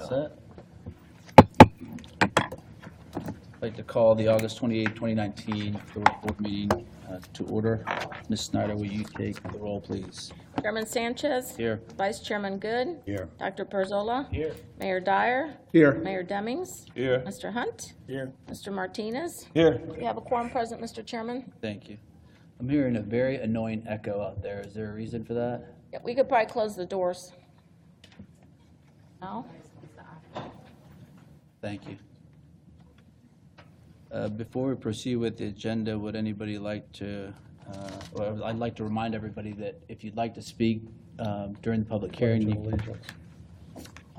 Set. I'd like to call the August 28, 2019 Village Board meeting to order. Ms. Snyder, will you take the roll, please? Chairman Sanchez. Here. Vice Chairman Good. Here. Dr. Perzola. Here. Mayor Dyer. Here. Mayor Demmings. Here. Mr. Hunt. Here. Mr. Martinez. Here. We have a quorum present, Mr. Chairman. Thank you. I'm hearing a very annoying echo out there. Is there a reason for that? Yeah, we could probably close the doors. No? Thank you. Before we proceed with the agenda, would anybody like to, well, I'd like to remind everybody that if you'd like to speak during the public hearing, I'm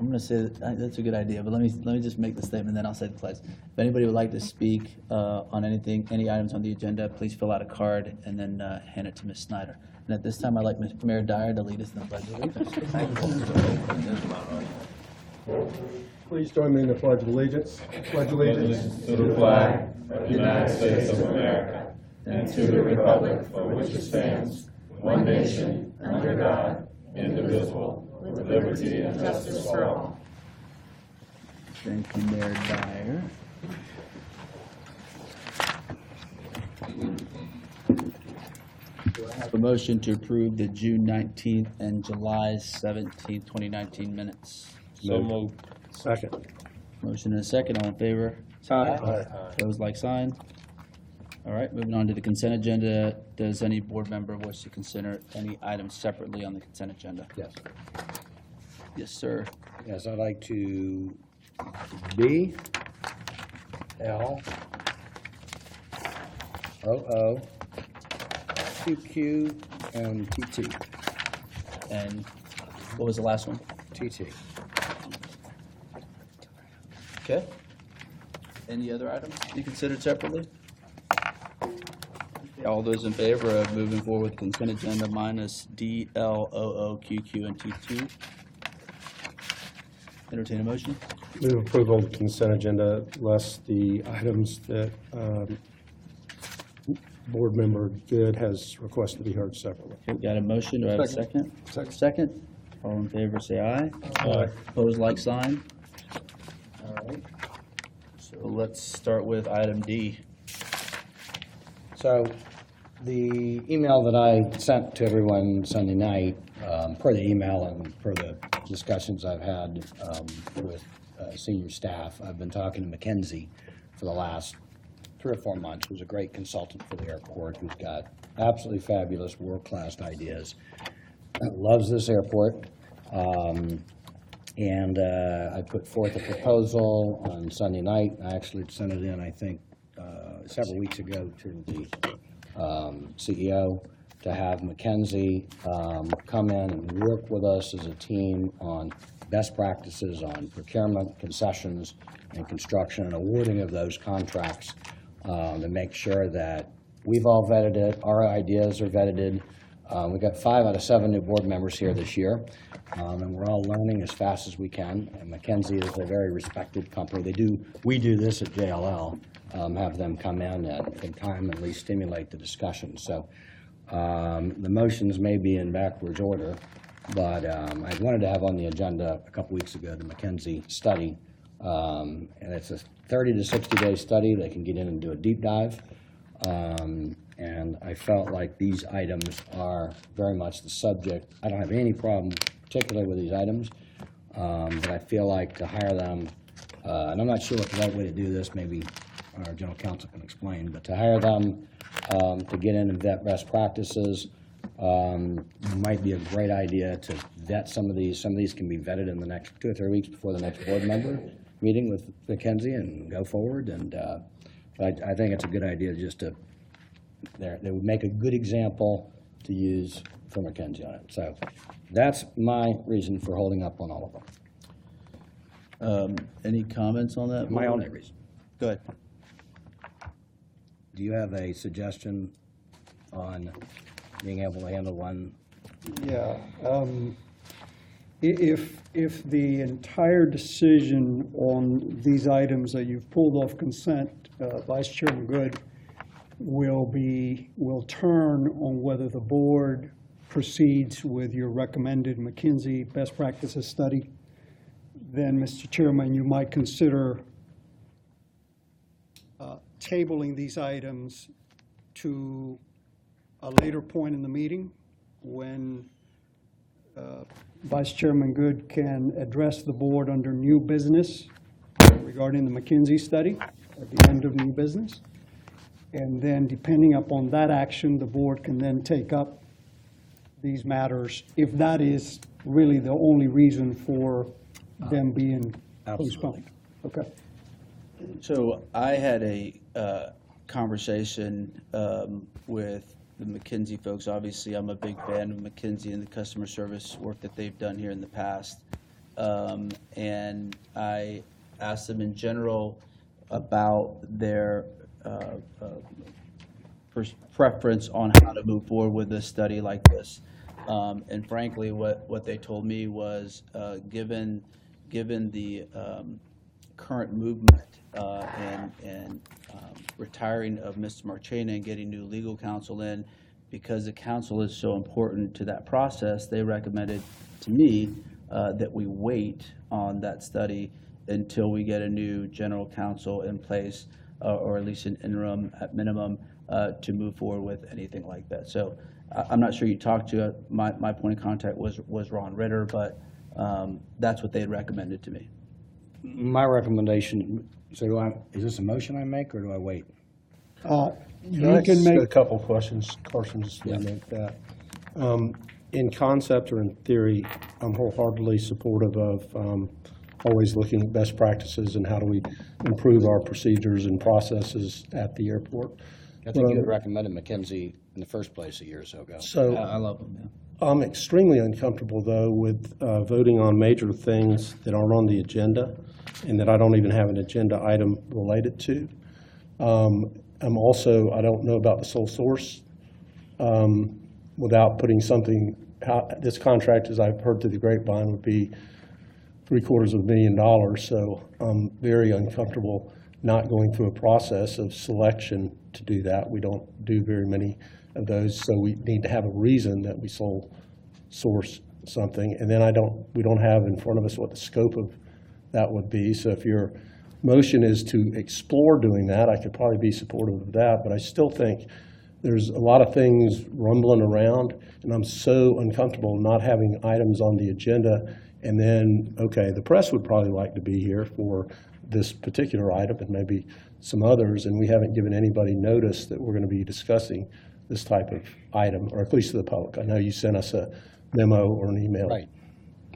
going to say that's a good idea, but let me just make the statement, then I'll say the pledge. If anybody would like to speak on anything, any items on the agenda, please fill out a card and then hand it to Ms. Snyder. And at this time, I'd like Mayor Dyer to lead us in the pledge of allegiance. Please join me in the Pledge of Allegiance. Pledge allegiance to the flag of the United States of America and to the republic for which it stands, one nation, under God, indivisible, with liberty and justice for all. Thank you, Mayor Dyer. Do I have a motion to approve the June 19th and July 17th, 2019 minutes? So moved. Second. Motion and a second, all in favor? Aye. Those like sign? All right, moving on to the consent agenda. Does any board member wish to consider any items separately on the consent agenda? Yes. Yes, sir. Yes, I'd like to B, L, OO, QQ, and TT. And what was the last one? TT. Okay. Any other items to be considered separately? All those in favor of moving forward with consent agenda minus D, L, O, O, Q, Q, and T two? Entertain a motion. Move approval of the consent agenda, less the items that Board Member Good has requested to be heard separately. Okay, got a motion. Do I have a second? Second. All in favor, say aye. Aye. Opposed, like sign. All right. So let's start with item D. So the email that I sent to everyone Sunday night, per the email and per the discussions I've had with senior staff, I've been talking to McKenzie for the last 3 or 4 months, who's a great consultant for the airport, who's got absolutely fabulous world-class ideas, loves this airport. And I put forth a proposal on Sunday night. I actually sent it in, I think, several weeks ago to the CEO to have McKenzie come in and work with us as a team on best practices on procurement, concessions, and construction and awarding of those contracts to make sure that we've all vetted it, our ideas are vetted. We've got 5 out of 7 new board members here this year, and we're all learning as fast as we can. And McKenzie is a very respected company. We do this at JLL, have them come in at time at least stimulate the discussion. So the motions may be in backwards order, but I wanted to have on the agenda a couple weeks ago the McKenzie study, and it's a 30 to 60 day study. They can get in and do a deep dive. And I felt like these items are very much the subject. I don't have any problem particularly with these items, but I feel like to hire them, and I'm not sure what the right way to do this, maybe our general counsel can explain, but to hire them to get in and vet best practices might be a great idea to vet some of these. Some of these can be vetted in the next 2 or 3 weeks before the next board member meeting with McKenzie and go forward. And but I think it's a good idea just to, they would make a good example to use for McKenzie on it. So that's my reason for holding up on all of them. Any comments on that? My only reason. Go ahead. Do you have a suggestion on being able to handle one? Yeah. If the entire decision on these items that you've pulled off consent, Vice Chairman Good, will turn on whether the board proceeds with your recommended McKinsey best practices study, then, Mr. Chairman, you might consider tabling these items to a later point in the meeting when Vice Chairman Good can address the board under new business regarding the McKinsey study at the end of new business. And then depending upon that action, the board can then take up these matters, if that is really the only reason for them being postponed. Okay. So I had a conversation with the McKinsey folks. Obviously, I'm a big fan of McKinsey and the customer service work that they've done here in the past. And I asked them in general about their preference on how to move forward with a study like this. And frankly, what they told me was, given the current movement and retiring of Mr. Marchena and getting new legal counsel in, because the counsel is so important to that process, they recommended to me that we wait on that study until we get a new general counsel in place, or at least an interim at minimum, to move forward with anything like that. So I'm not sure you talked to, my point of contact was Ron Ritter, but that's what they had recommended to me. My recommendation, so is this a motion I make, or do I wait? You can A make, couple questions, Carson, just to make that. In concept or in theory, I'm wholeheartedly supportive of always looking at best practices and how do we improve our procedures and processes at the airport. I think you had recommended McKinsey in the first place a year or so ago. So I love them, yeah. I'm extremely uncomfortable, though, with voting on major things that aren't on the agenda and that I don't even have an agenda item related to. I'm also, I don't know about the sole source without putting something, this contract, as I've heard through the grapevine, would be $750,000. So I'm very uncomfortable not going through a process of selection to do that. We don't do very many of those, so we need to have a reason that we sole source something. And then we don't have in front of us what the scope of that would be. So if your motion is to explore doing that, I could probably be supportive of that, but I still think there's a lot of things rumbling around, and I'm so uncomfortable not having items on the agenda. And then, okay, the press would probably like to be here for this particular item and maybe some others, and we haven't given anybody notice that we're going to be discussing this type of item, or at least to the public. I know you sent us a memo or an email. Right.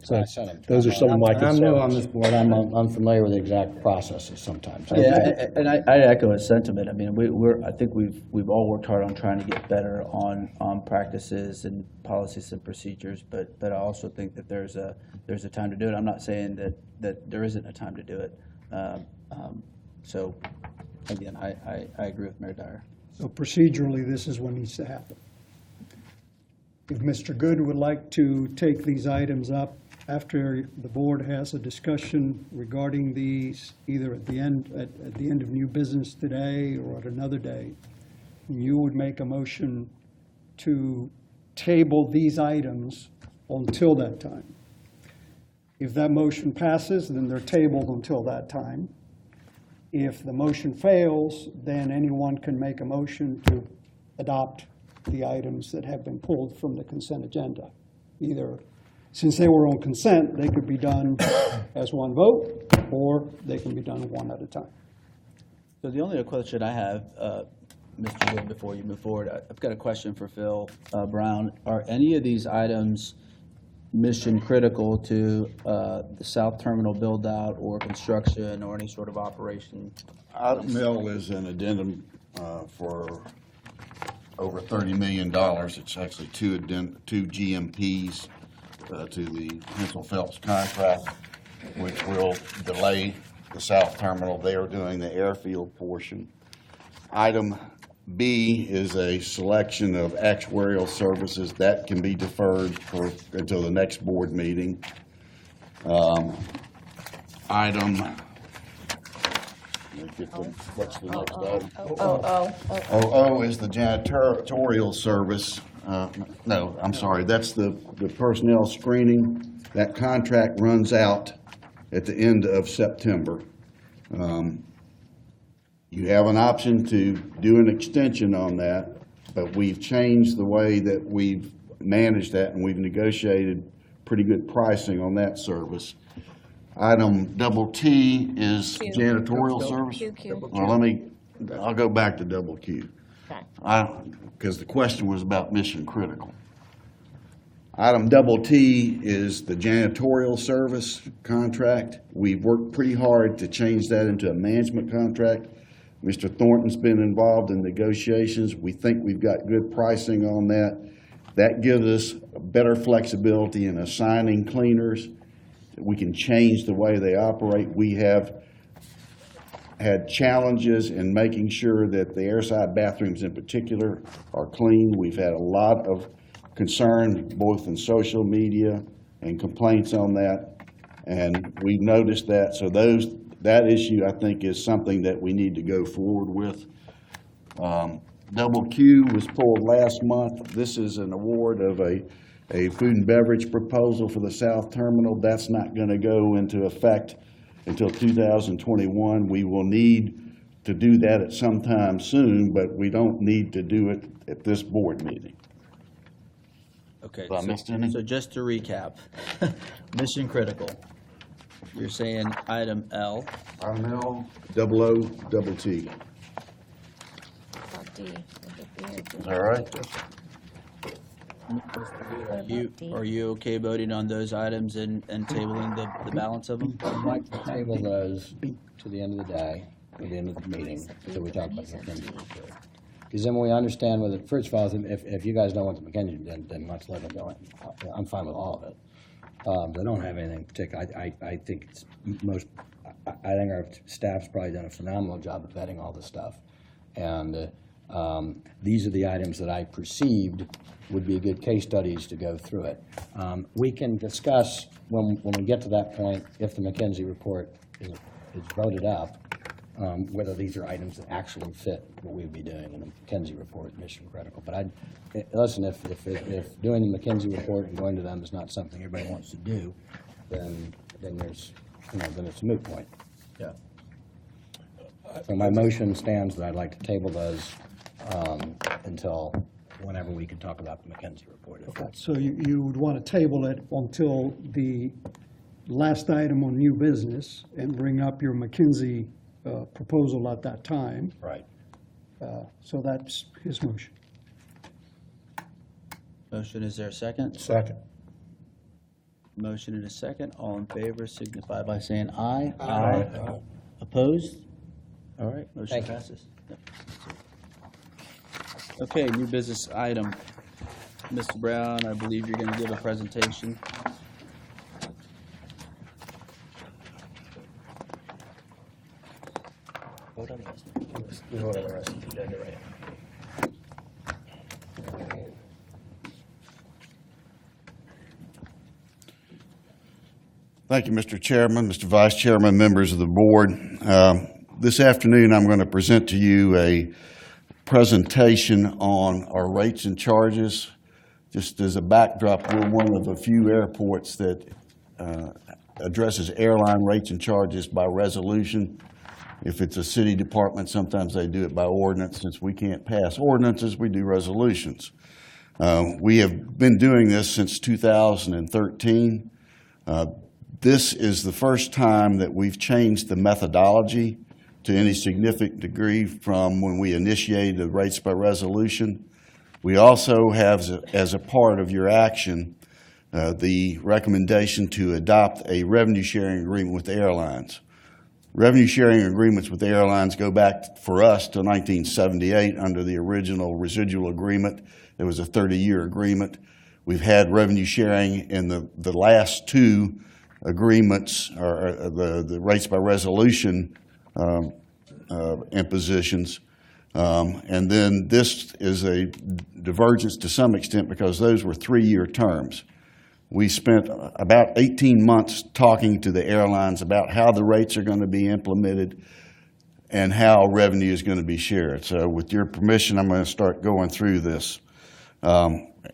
So I sent them. those are some of my I'm new on concerns. this board, I'm unfamiliar with the exact processes sometimes. Yeah, and I echo his sentiment. I mean, I think we've all worked hard on trying to get better on practices and policies and procedures, but I also think that there's a time to do it. I'm not saying that there isn't a time to do it. So again, I agree with Mayor Dyer. so procedurally, this is what needs to happen. If Mr. Good would like to take these items up after the board has a discussion regarding these, either at the end of new business today or at another day, you would make a motion to table these items until that time. If that motion passes, then they're tabled until that time. If the motion fails, then anyone can make a motion to adopt the items that have been pulled from the consent agenda. Either, since they were on consent, they could be done as one vote, or they can be done one at a time. So the only other question I have, Mr. Wood, before you move forward, I've got a question for Phil Brown. Are any of these items mission critical to the South Terminal build-out or construction or any sort of operation? Item Mill is an addendum for over $30 million. It's actually two GMPs to the Hensel Phelps contract, which will delay the South Terminal. They are doing the airfield portion. Item B is a selection of actuarial services that can be deferred until the next board meeting. What's the next item? O is the janitorial service. No, I'm sorry, that's the personnel screening. That contract runs out at the end of September. You have an option to do an extension on that, but we've changed the way that we've managed that, and we've negotiated pretty good pricing on that service. Item double T is Q. janitorial service. Q. Well, I'll go back to double Q. Okay. Because the question was about mission critical. Item double T is the janitorial service contract. We've worked pretty hard to change that into a management contract. Mr. Thornton's been involved in negotiations. We think we've got good pricing on that. That gives us better flexibility in assigning cleaners. We can change the way they operate. We have had challenges in making sure that the airside bathrooms in particular are clean. We've had a lot of concern, both in social media and complaints on that, and we've noticed that. So that issue, I think, is something that we need to go forward with. Double Q was pulled last month. This is an award of a food and beverage proposal for the South Terminal. That's not going to go into effect until 2021. We will need to do that at some time soon, but we don't need to do it at this board meeting. Okay. Have I missed any? So just to recap, mission critical. You're saying item L. Item L, double O, double T. D. Is that right? Are you okay voting on those items and tabling the balance of them? I'd like to table those to the end of the day, or the end of the meeting, until we talk about the McKenzie report. Because then we understand whether, first of all, if you guys don't want the McKenzie, then let's let it go. I'm fine with all of it. They don't have anything particular. I think it's I think our staff's probably done a phenomenal job of vetting all this stuff. And these are the items that I perceived would be good case studies to go through it. We can discuss when we get to that point, if the McKenzie report is voted up, whether these are items that actually fit what we'd be doing in the McKenzie report, mission critical. But listen, if doing the McKenzie report and going to them is not something everybody wants to do, then there's, then it's a moot point. Yeah. So my motion stands that I'd like to table those until whenever we can talk about the McKenzie report. So you would want to table it until the last item on new business and bring up your McKinsey proposal at that time. Right. So that's his motion. Motion, is there a second? Second. Motion and a second. All in favor signify by saying aye. Aye. Opposed? All right, motion Thank you. passes. Yep. Okay, new business item. Mr. Brown, I believe you're going to give a presentation. Thank you, Mr. Chairman, Mr. Vice Chairman, members of the board. This afternoon, I'm going to present to you a presentation on our rates and charges. Just as a backdrop, we're one of a few airports that addresses airline rates and charges by resolution. If it's a city department, sometimes they do it by ordinance. Since we can't pass ordinances, we do resolutions. We have been doing this since 2013. This is the first time that we've changed the methodology to any significant degree from when we initiated the rates by resolution. We also have, as a part of your action, the recommendation to adopt a revenue sharing agreement with the airlines. Revenue sharing agreements with the airlines go back for us to 1978 under the original residual agreement. It was a 30-year agreement. We've had revenue sharing in the last two agreements, or the rates by resolution impositions. And then this is a divergence to some extent because those were 3-year terms. We spent about 18 months talking to the airlines about how the rates are going to be implemented and how revenue is going to be shared. So with your permission, I'm going to start going through this.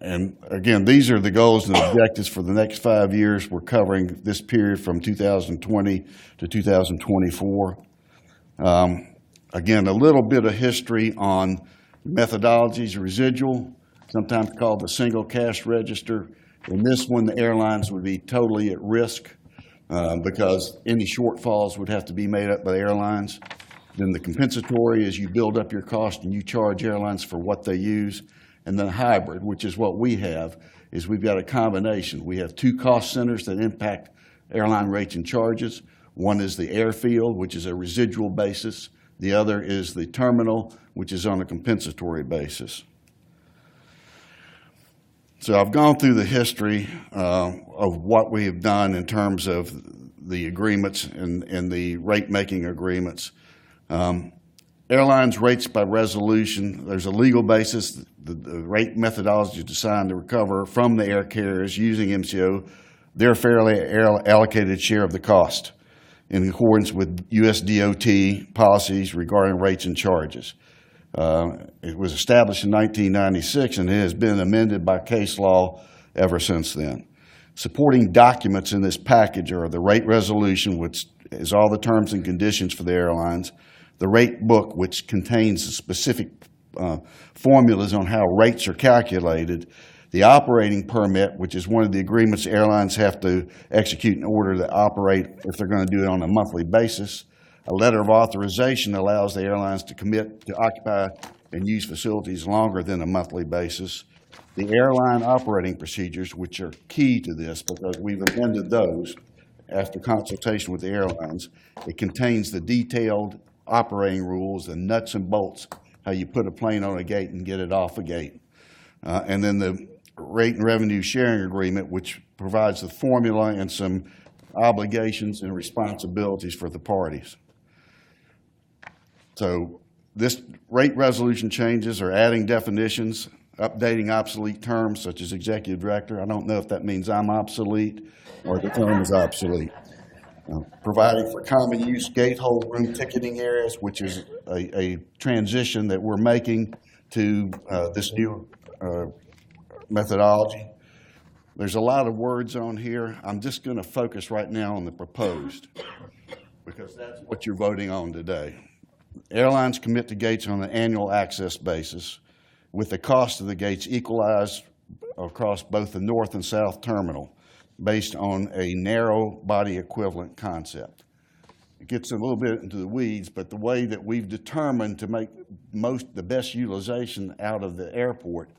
And again, these are the goals and objectives for the next 5 years. We're covering this period from 2020 to 2024. Again, a little bit of history on methodologies, residual, sometimes called the single cash register. In this one, the airlines would be totally at risk because any shortfalls would have to be made up by the airlines. Then the compensatory is you build up your cost and you charge airlines for what they use. And then hybrid, which is what we have, is we've got a combination. We have two cost centers that impact airline rates and charges. One is the airfield, which is a residual basis. The other is the terminal, which is on a compensatory basis. So I've gone through the history of what we have done in terms of the agreements and the rate-making agreements. Airlines rates by resolution, there's a legal basis. The rate methodology is designed to recover from the air carriers using MCO their fairly allocated share of the cost in accordance with US DOT policies regarding rates and charges. It was established in 1996 and it has been amended by case law ever since then. Supporting documents in this package are the rate resolution, which is all the terms and conditions for the airlines, the rate book, which contains the specific formulas on how rates are calculated, the operating permit, which is one of the agreements airlines have to execute in order to operate if they're going to do it on a monthly basis. A letter of authorization allows the airlines to commit to occupy and use facilities longer than a monthly basis. The airline operating procedures, which are key to this because we've amended those after consultation with the airlines. It contains the detailed operating rules, the nuts and bolts, how you put a plane on a gate and get it off a gate. And then the rate and revenue sharing agreement, which provides the formula and some obligations and responsibilities for the parties. So this rate resolution changes are adding definitions, updating obsolete terms such as executive director. I don't know if that means I'm obsolete or the term is obsolete. Providing for common use gate hold room ticketing areas, which is a transition that we're making to this new methodology. There's a lot of words on here. I'm just going to focus right now on the proposed because that's what you're voting on today. Airlines commit to gates on an annual access basis with the cost of the gates equalized across both the north and south terminal, based on a narrow body equivalent concept. It gets a little bit into the weeds, but the way that we've determined to make the best utilization out of the airport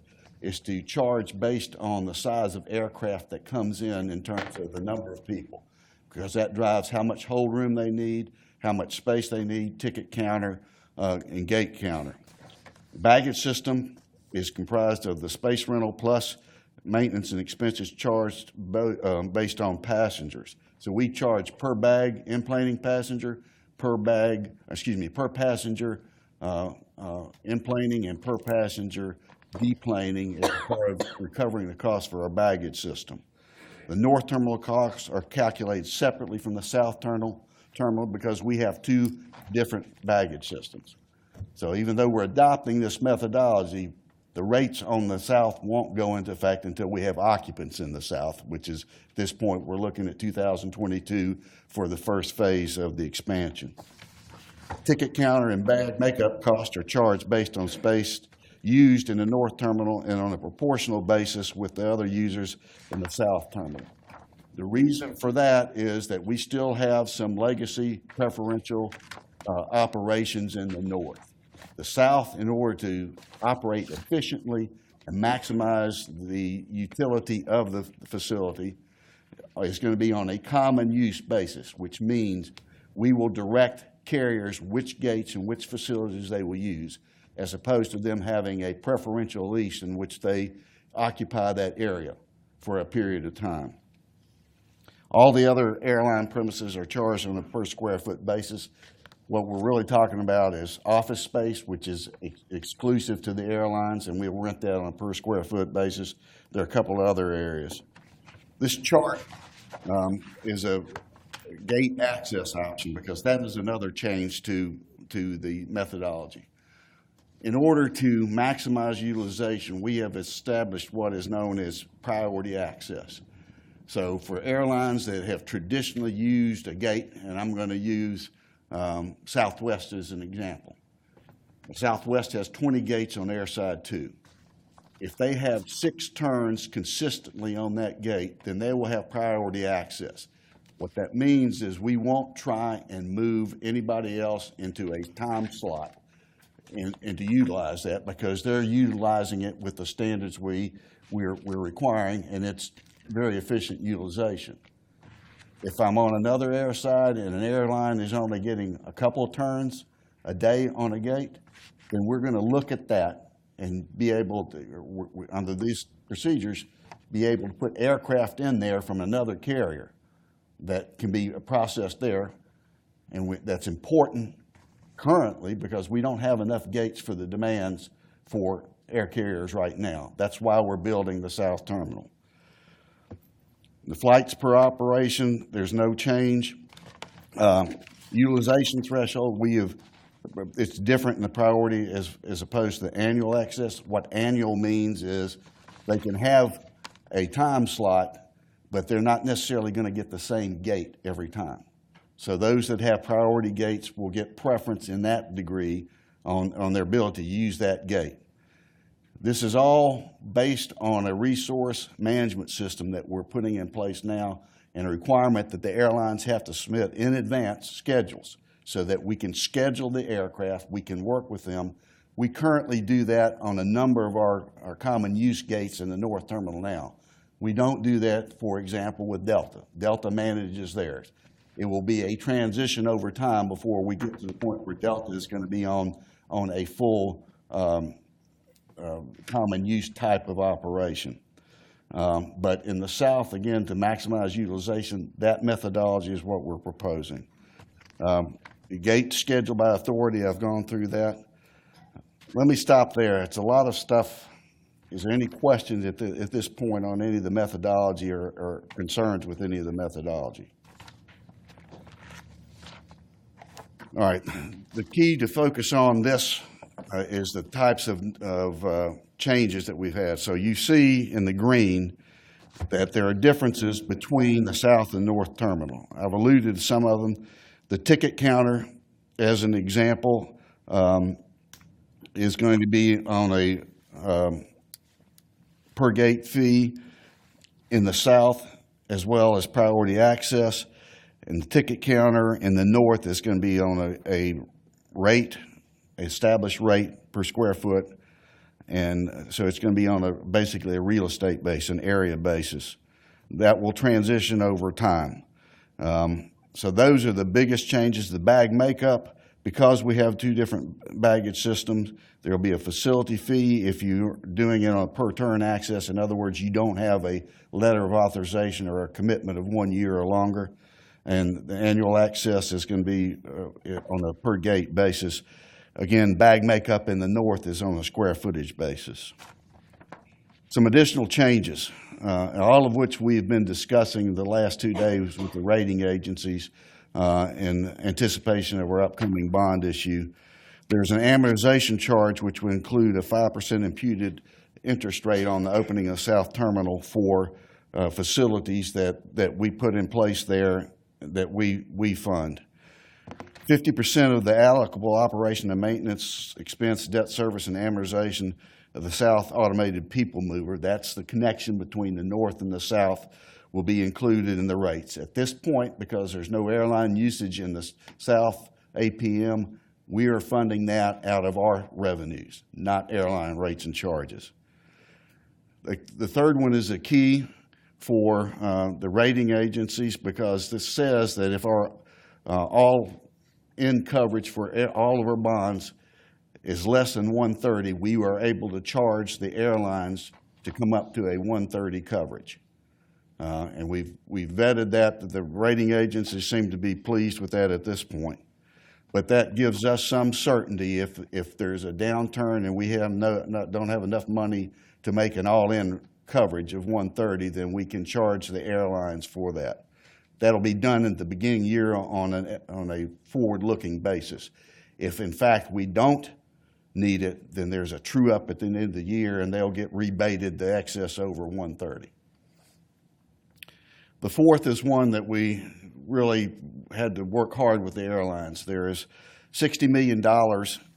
is to charge based on the size of aircraft that comes in terms of the number of people, because that drives how much hold room they need, how much space they need, ticket counter, and gate counter. The baggage system is comprised of the space rental plus maintenance and expenses charged based on passengers. So we charge per bag enplaning passenger, per passenger enplaning, and per passenger deplaning as part of recovering the cost for our baggage system. The north terminal costs are calculated separately from the south terminal because we have two different baggage systems. So even though we're adopting this methodology, the rates on the south won't go into effect until we have occupants in the south, which is, at this point, we're looking at 2022 for the first phase of the expansion. Ticket counter and bag makeup costs are charged based on space used in the north terminal and on a proportional basis with the other users in the south terminal. The reason for that is that we still have some legacy preferential operations in the north. The south, in order to operate efficiently and maximize the utility of the facility, is going to be on a common use basis, which means we will direct carriers which gates and which facilities they will use, as opposed to them having a preferential lease in which they occupy that area for a period of time. All the other airline premises are charged on a per square foot basis. What we're really talking about is office space, which is exclusive to the airlines, and we'll rent that on a per square foot basis. There are a couple of other areas. This chart is a gate access option because that is another change to the methodology. In order to maximize utilization, we have established what is known as priority access. So for airlines that have traditionally used a gate, and I'm going to use Southwest as an example. Southwest has 20 gates on airside 2. If they have 6 turns consistently on that gate, then they will have priority access. What that means is we won't try and move anybody else into a time slot and to utilize that, because they're utilizing it with the standards we're requiring, and it's very efficient utilization. If I'm on another airside and an airline is only getting a couple of turns a day on a gate, then we're going to look at that and be able to, under these procedures, be able to put aircraft in there from another carrier that can be processed there, and that's important currently because we don't have enough gates for the demands for air carriers right now. That's why we're building the South Terminal. The flights per operation, there's no change. Utilization threshold, it's different in the priority as opposed to the annual access. What annual means is they can have a time slot, but they're not necessarily going to get the same gate every time. So those that have priority gates will get preference in that degree on their ability to use that gate. This is all based on a resource management system that we're putting in place now, and a requirement that the airlines have to submit in advance schedules so that we can schedule the aircraft, we can work with them. We currently do that on a number of our common use gates in the North Terminal now. We don't do that, for example, with Delta. Delta manages theirs. It will be a transition over time before we get to the point where Delta is going to be on a full common use type of operation. But in the South, again, to maximize utilization, that methodology is what we're proposing. The gate scheduled by authority, I've gone through that. Let me stop there. It's a lot of stuff. Is there any questions at this point on any of the methodology or concerns with any of the methodology? All right. The key to focus on this is the types of changes that we've had. So you see in the green that there are differences between the South and North Terminal. I've alluded to some of them. The ticket counter, as an example, is going to be on a per gate fee in the South, as well as priority access. And the ticket counter in the North is going to be on a rate, established rate per square foot. And so it's going to be on basically a real estate basis, an area basis. That will transition over time. So those are the biggest changes. The bag makeup, because we have 2 different baggage systems, there will be a facility fee if you're doing it on a per turn access. In other words, you don't have a letter of authorization or a commitment of 1 year or longer. And the annual access is going to be on a per gate basis. Again, bag makeup in the North is on a square footage basis. Some additional changes, all of which we have been discussing the last 2 days with the rating agencies in anticipation of our upcoming bond issue. There's an amortization charge which will include a 5% imputed interest rate on the opening of South Terminal for facilities that we put in place there that we fund. 50% of the allocable operation and maintenance expense, debt service, and amortization of the South Automated People Mover, that's the connection between the North and the South, will be included in the rates. At this point, because there's no airline usage in the South APM, we are funding that out of our revenues, not airline rates and charges. The third one is a key for the rating agencies, because this says that if our all-in coverage for all of our bonds is less than 130, we are able to charge the airlines to come up to a 130 coverage. And we've vetted that. The rating agencies seem to be pleased with that at this point. But that gives us some certainty if there's a downturn and we don't have enough money to make an all-in coverage of 130, then we can charge the airlines for that. That'll be done at the beginning year on a forward-looking basis. If in fact we don't need it, then there's a true up at the end of the year and they'll get rebated the excess over 130. The fourth is one that we really had to work hard with the airlines. There is $60 million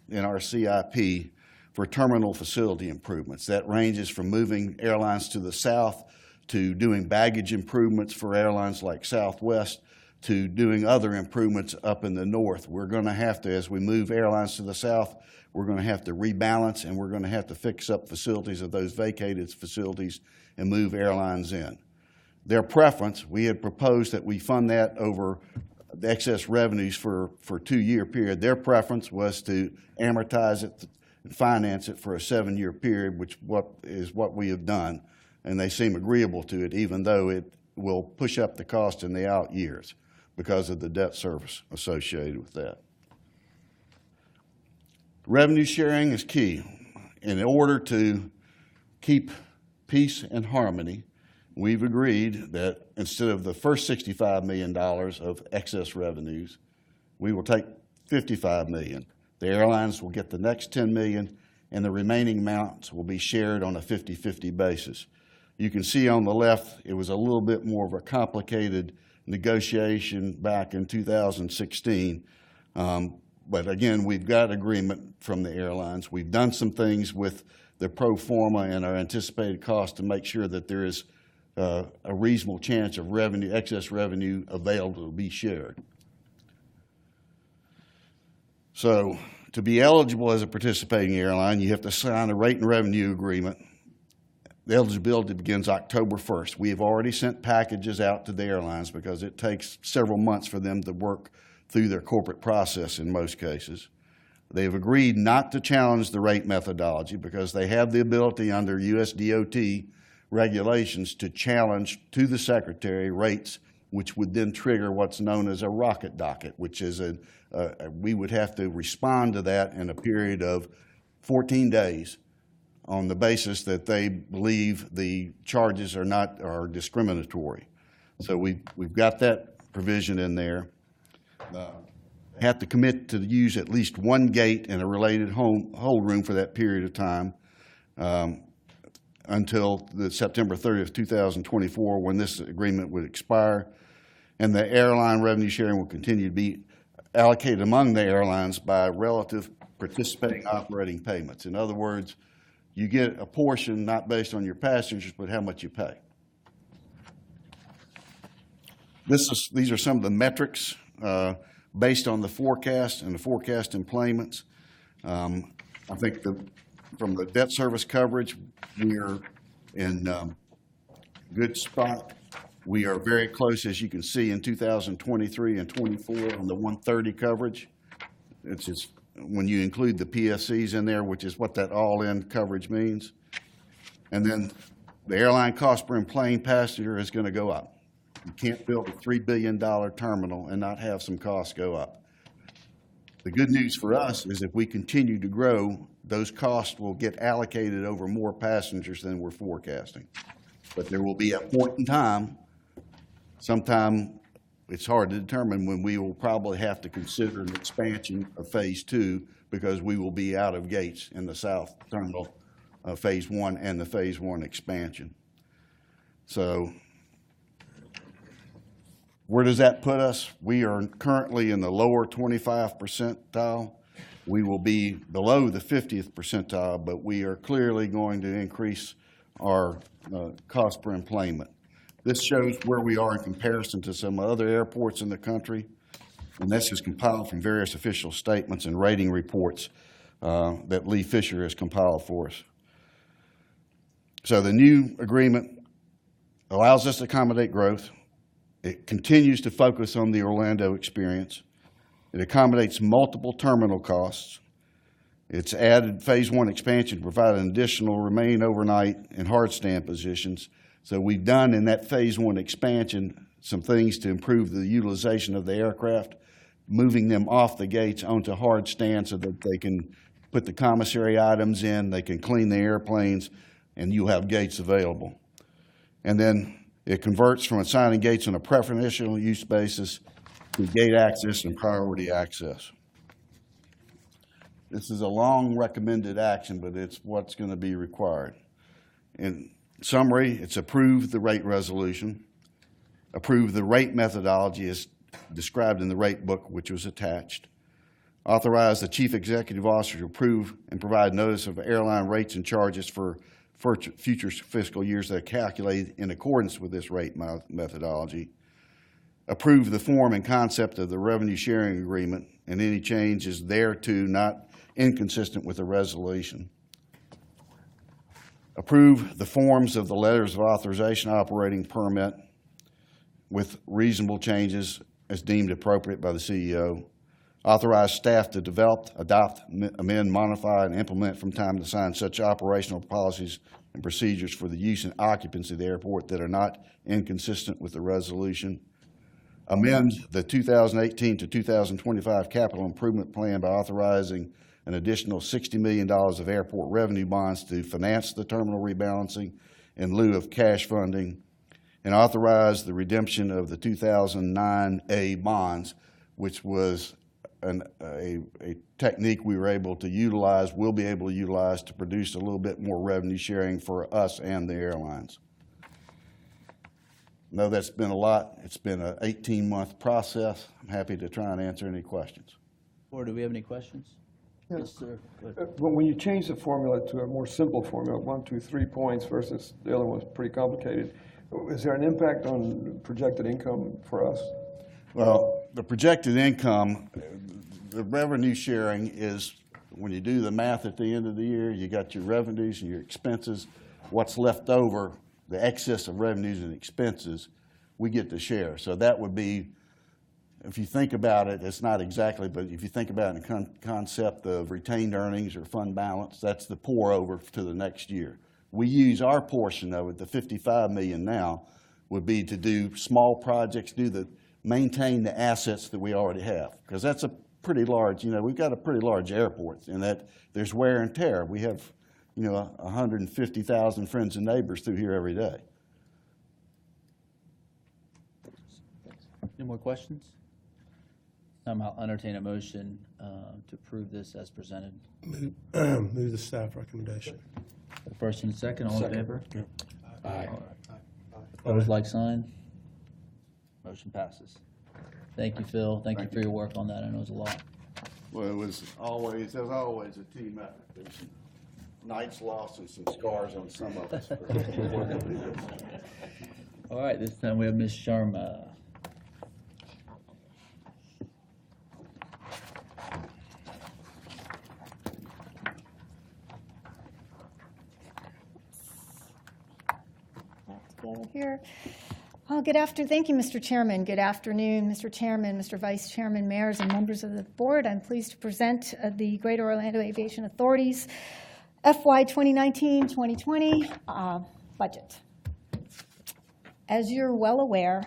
in our CIP for terminal facility improvements. That ranges from moving airlines to the south to doing baggage improvements for airlines like Southwest to doing other improvements up in the north. We're going to have to, as we move airlines to the south, we're going to have to rebalance and we're going to have to fix up facilities of those vacated facilities and move airlines in. Their preference, we had proposed that we fund that over the excess revenues for a 2-year period. Their preference was to amortize it and finance it for a 7-year period, which is what we have done. And they seem agreeable to it, even though it will push up the cost in the out years because of the debt service associated with that. Revenue sharing is key. In order to keep peace and harmony, we've agreed that instead of the first $65 million of excess revenues, we will take $55 million. The airlines will get the next $10 million, and the remaining amounts will be shared on a 50-50 basis. You can see on the left, it was a little bit more of a complicated negotiation back in 2016. But again, we've got agreement from the airlines. We've done some things with the pro forma and our anticipated cost to make sure that there is a reasonable chance of revenue, excess revenue available to be shared. So to be eligible as a participating airline, you have to sign a rate and revenue agreement. The eligibility begins October 1st. We have already sent packages out to the airlines because it takes several months for them to work through their corporate process in most cases. They've agreed not to challenge the rate methodology because they have the ability under US DOT regulations to challenge to the Secretary rates, which would then trigger what's known as a rocket docket, which is we would have to respond to that in a period of 14 days on the basis that they believe the charges are discriminatory. So we've got that provision in there. Have to commit to use at least one gate and a related hold room for that period of time until the September 30th, 2024, when this agreement would expire. And the airline revenue sharing will continue to be allocated among the airlines by relative participating operating payments. In other words, you get a portion not based on your passengers, but how much you pay. These are some of the metrics based on the forecast and the forecast employments. I think from the debt service coverage, we are in good spot. We are very close, as you can see, in 2023 and 24 on the 130 coverage. It's just when you include the PSCs in there, which is what that all-in coverage means. And then the airline cost per plane passenger is going to go up. You can't build a $3 billion terminal and not have some costs go up. The good news for us is if we continue to grow, those costs will get allocated over more passengers than we're forecasting. But there will be a point in time, sometime it's hard to determine, when we will probably have to consider an expansion of phase 2 because we will be out of gates in the south terminal, phase 1 and the phase 1 expansion. So where does that put us? We are currently in the lower 25th percentile. We will be below the 50th percentile, but we are clearly going to increase our cost per enplanement. This shows where we are in comparison to some other airports in the country, and this is compiled from various official statements and rating reports that Lee Fisher has compiled for us. So the new agreement allows us to accommodate growth. It continues to focus on the Orlando experience. It accommodates multiple terminal costs. It's added phase 1 expansion to provide an additional remain overnight and hard stand positions. So we've done in that phase 1 expansion some things to improve the utilization of the aircraft, moving them off the gates onto hard stands so that they can put the commissary items in, they can clean the airplanes, and you'll have gates available. And then it converts from assigning gates on a preferential use basis to gate access and priority access. This is a long recommended action, but it's what's going to be required. In summary, it's approve the rate resolution, approve the rate methodology as described in the rate book, which was attached, authorize the chief executive officer to approve and provide notice of airline rates and charges for future fiscal years that are calculated in accordance with this rate methodology, approve the form and concept of the revenue sharing agreement and any changes thereto not inconsistent with the resolution, approve the forms of the letters of authorization operating permit with reasonable changes as deemed appropriate by the CEO, authorize staff to develop, adopt, amend, modify, and implement from time to time such operational policies and procedures for the use and occupancy of the airport that are not inconsistent with the resolution, amend the 2018 to 2025 capital improvement plan by authorizing an additional $60 million of airport revenue bonds to finance the terminal rebalancing in lieu of cash funding, and authorize the redemption of the 2009A bonds, which was a technique we were able to utilize, will be able to utilize to produce a little bit more revenue sharing for us and the airlines. No, that's been a lot. It's been an 18-month process. I'm happy to try and answer any questions. Board, do we have any questions? Yes, sir. Go ahead. When you change the formula to a more simple formula, 1, 2, 3 points versus the other one's pretty complicated, is there an impact on projected income for us? Well, the projected income, the revenue sharing is, when you do the math at the end of the year, you got your revenues and your expenses. What's left over, the excess of revenues and expenses, we get to share. So that would be, if you think about it, it's not exactly, but if you think about it in the concept of retained earnings or fund balance, that's the pour over to the next year. We use our portion of it, the $55 million now, would be to do small projects, maintain the assets that we already have, because that's a pretty large, we've got a pretty large airport, and that there's wear and tear. We have, 150,000 friends and neighbors through here every day. Any more questions? I'll entertain a motion to approve this as presented. Move the staff recommendation. The first and second, all in favor? Aye. Opposed, like sign. Motion passes. Thank you, Phil. Thank you for your work on that. I know it was a lot. Well, it was always, there's always a team effort. There's some nights lost and some scars on some of us. All right, this time we have Ms. Sharma. Together here. Thank you, Mr. Chairman. Good afternoon, Mr. Chairman, Mr. Vice Chairman, mayors, and members of the board. I'm pleased to present the Greater Orlando Aviation Authority's FY 2019-2020 budget. As you're well aware,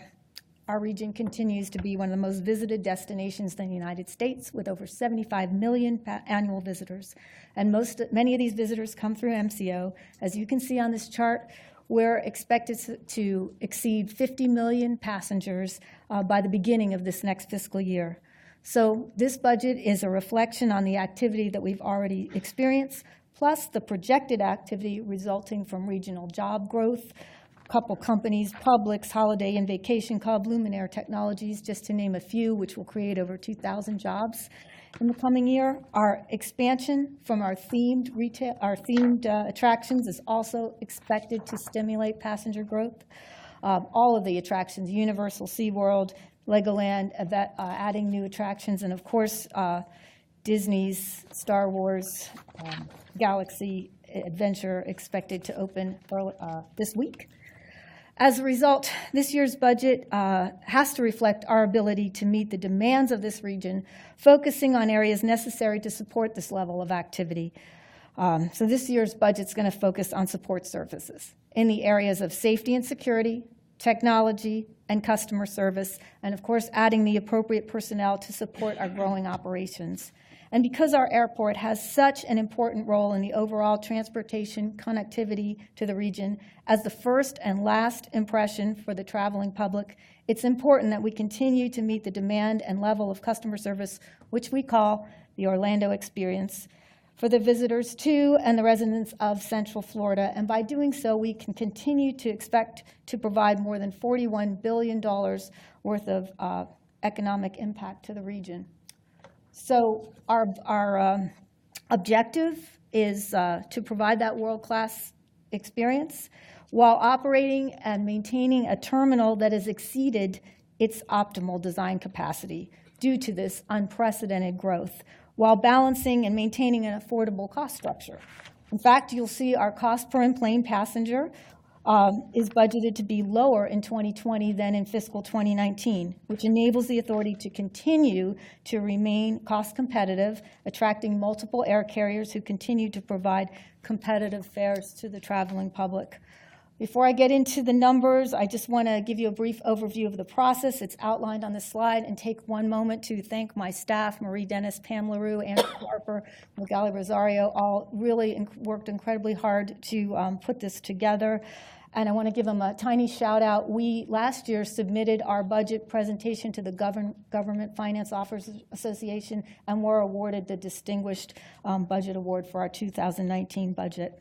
our region continues to be one of the most visited destinations in the United States, with over 75 million annual visitors. And many of these visitors come through MCO. As you can see on this chart, we're expected to exceed 50 million passengers by the beginning of this next fiscal year. So this budget is a reflection on the activity that we've already experienced, plus the projected activity resulting from regional job growth, couple companies, Publix, Holiday and Vacation Club, Luminaire Technologies, just to name a few, which will create over 2,000 jobs in the coming year. Our expansion from our themed attractions is also expected to stimulate passenger growth. All of the attractions, Universal, SeaWorld, Legoland, adding new attractions, and of course, Disney's Star Wars Galaxy Adventure expected to open this week. As a result, this year's budget has to reflect our ability to meet the demands of this region, focusing on areas necessary to support this level of activity. So this year's budget is going to focus on support services in the areas of safety and security, technology, and customer service, and of course, adding the appropriate personnel to support our growing operations. And because our airport has such an important role in the overall transportation connectivity to the region, as the first and last impression for the traveling public, it's important that we continue to meet the demand and level of customer service, which we call the Orlando experience for the visitors to and the residents of Central Florida. And by doing so, we can continue to expect to provide more than $41 billion worth of economic impact to the region. So our objective is to provide that world-class experience while operating and maintaining a terminal that has exceeded its optimal design capacity due to this unprecedented growth, while balancing and maintaining an affordable cost structure. In fact, you'll see our cost per in-plane passenger is budgeted to be lower in 2020 than in fiscal 2019, which enables the authority to continue to remain cost competitive, attracting multiple air carriers who continue to provide competitive fares to the traveling public. Before I get into the numbers, I just want to give you a brief overview of the process. It's outlined on the slide, and take one moment to thank my staff, Marie Dennis, Pam LaRue, Andrew Harper, Magali Rosario, all really worked incredibly hard to put this together. And I want to give them a tiny shout out. We last year submitted our budget presentation to the Government Finance Officers Association and were awarded the Distinguished Budget Award for our 2019 budget.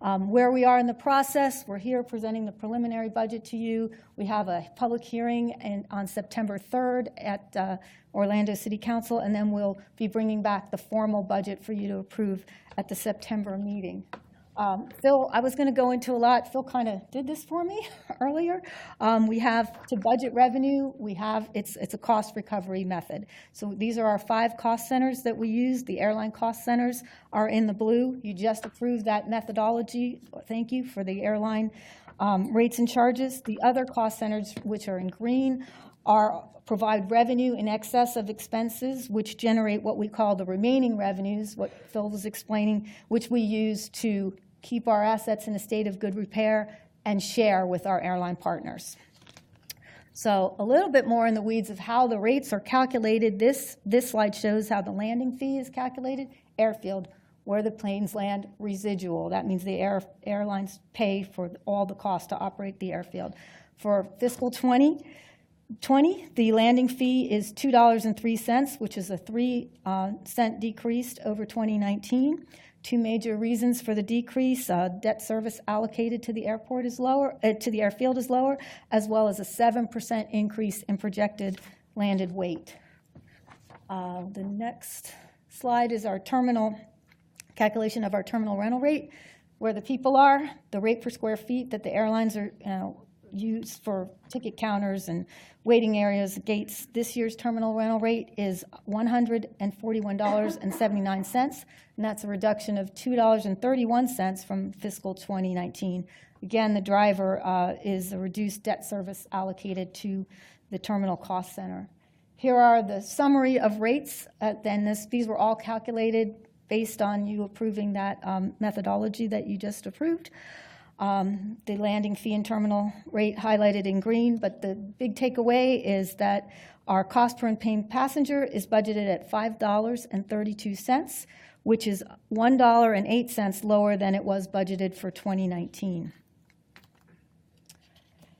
Where we are in the process, we're here presenting the preliminary budget to you. We have a public hearing on September 3rd at Orlando City Council, and then we'll be bringing back the formal budget for you to approve at the September meeting. Phil, I was going to go into a lot. Phil kind of did this for me earlier. We have to budget revenue. It's a cost recovery method. So these are our 5 cost centers that we use. The airline cost centers are in the blue. You just approved that methodology. Thank you for the airline rates and charges. The other cost centers, which are in green, provide revenue in excess of expenses, which generate what we call the remaining revenues, what Phil was explaining, which we use to keep our assets in a state of good repair and share with our airline partners. So a little bit more in the weeds of how the rates are calculated. This slide shows how the landing fee is calculated. Airfield, where the planes land, residual. That means the airlines pay for all the cost to operate the airfield. For fiscal 2020, the landing fee is $2.03, which is a 3-cent decrease over 2019. 2 major reasons for the decrease: debt service allocated to the airport is lower, to the airfield is lower, as well as a 7% increase in projected landed weight. The next slide is our terminal calculation of our terminal rental rate, where the people are, the rate per square feet that the airlines are use for ticket counters and waiting areas, gates. This year's terminal rental rate is $141.79, and that's a reduction of $2.31 from fiscal 2019. Again, the driver is a reduced debt service allocated to the terminal cost center. Here are the summary of rates. These were all calculated based on you approving that methodology that you just approved. The landing fee and terminal rate highlighted in green, but the big takeaway is that our cost per in-plane passenger is budgeted at $5.32, which is $1.08 lower than it was budgeted for 2019.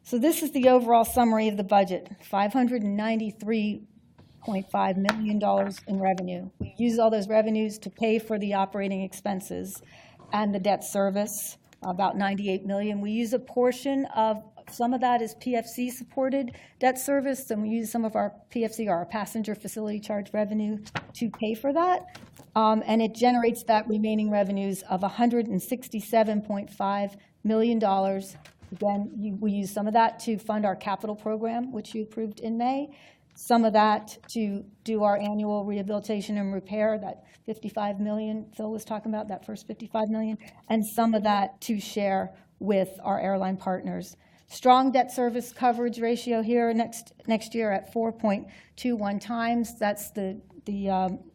So this is the overall summary of the budget: $593.5 million in revenue. We use all those revenues to pay for the operating expenses and the debt service, about $98 million. We use a portion of, some of that is PFC-supported debt service, and we use some of our PFC, or our passenger facility charge revenue, to pay for that. And it generates that remaining revenues of $167.5 million. Again, we use some of that to fund our capital program, which you approved in May. Some of that to do our annual rehabilitation and repair, that $55 million Phil was talking about, that first $55 million, and some of that to share with our airline partners. Strong debt service coverage ratio here next year at 4.21 times. That's the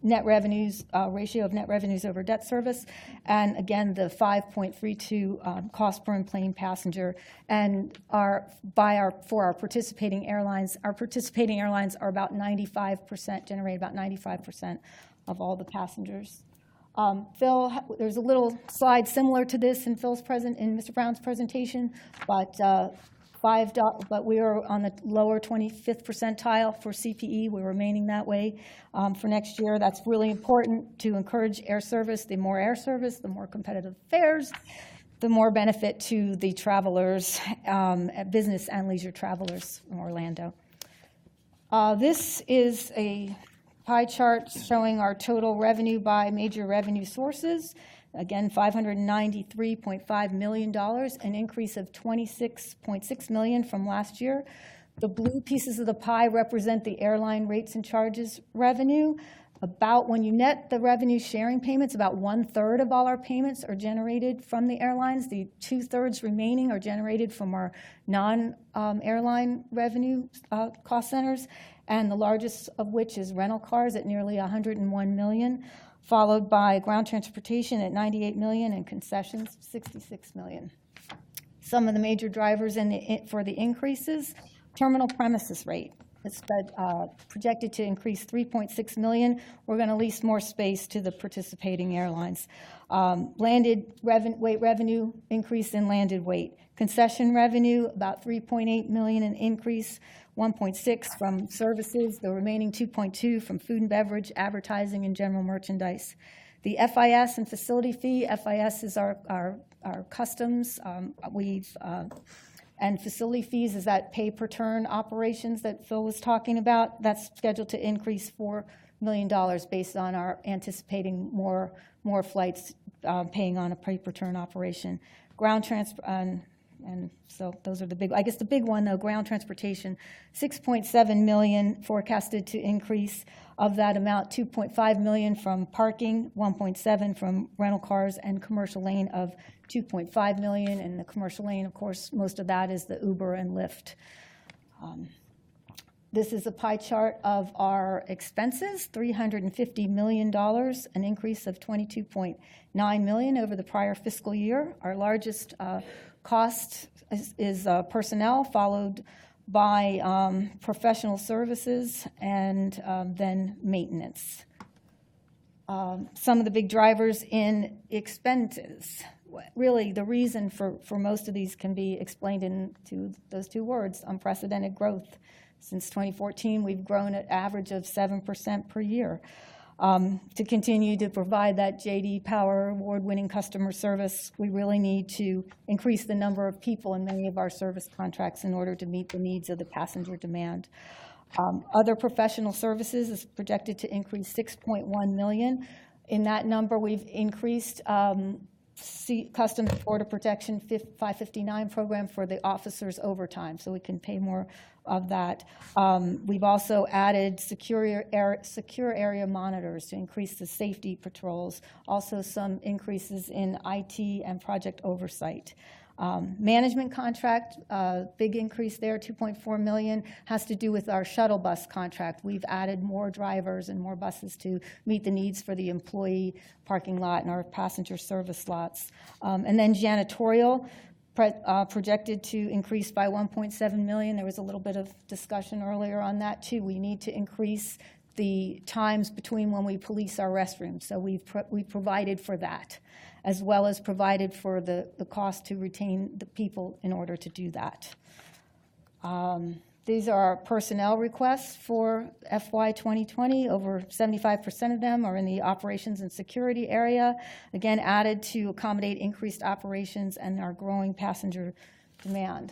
net revenues, ratio of net revenues over debt service, and again, the 5.32 cost per in-plane passenger. And for our participating airlines are about 95%, generate about 95% of all the passengers. Phil, there's a little slide similar to this in Mr. Brown's presentation, but but we are on the lower 25th percentile for CPE. We're remaining that way for next year. That's really important to encourage air service. The more air service, the more competitive fares, the more benefit to the travelers, business and leisure travelers in Orlando. This is a pie chart showing our total revenue by major revenue sources. Again, $593.5 million, an increase of $26.6 million from last year. The blue pieces of the pie represent the airline rates and charges revenue. About, when you net the revenue sharing payments, about 1/3 of all our payments are generated from the airlines. The 2/3 remaining are generated from our non-airline revenue cost centers, and the largest of which is rental cars at nearly $101 million, followed by ground transportation at $98 million and concessions, $66 million. Some of the major drivers for the increases: terminal premises rate. It's projected to increase $3.6 million. We're going to lease more space to the participating airlines. Landed weight revenue increase in landed weight. Concession revenue, about $3.8 million, an increase, $1.6 from services, the remaining $2.2 from food and beverage, advertising, and general merchandise. The FIS and facility fee. FIS is our customs. And facility fees is that pay per turn operations that Phil was talking about. That's scheduled to increase $4 million based on our anticipating more flights paying on a pay per turn operation. Ground transport, and so those are the big, I guess the big one though, ground transportation, $6.7 million forecasted to increase. Of that amount, $2.5 million from parking, $1.7 from rental cars, and commercial lane of $2.5 million. And the commercial lane, of course, most of that is the Uber and Lyft. This is a pie chart of our expenses, $350 million, an increase of $22.9 million over the prior fiscal year. Our largest cost is personnel, followed by professional services, and then maintenance. Some of the big drivers in expenses. Really, the reason for most of these can be explained into those two words: unprecedented growth. Since 2014, we've grown at average of 7% per year. To continue to provide that J.D. Power award-winning customer service, we really need to increase the number of people in many of our service contracts in order to meet the needs of the passenger demand. Other professional services is projected to increase $6.1 million. In that number, we've increased Customs and Border Protection 559 program for the officers overtime, so we can pay more of that. We've also added secure area monitors to increase the safety patrols. Also some increases in IT and project oversight. Management contract, big increase there, $2.4 million, has to do with our shuttle bus contract. We've added more drivers and more buses to meet the needs for the employee parking lot and our passenger service lots. And then janitorial, projected to increase by $1.7 million. There was a little bit of discussion earlier on that too. We need to increase the times between when we police our restrooms. So we've provided for that, as well as provided for the cost to retain the people in order to do that. These are our personnel requests for FY 2020. Over 75% of them are in the operations and security area, again, added to accommodate increased operations and our growing passenger demand.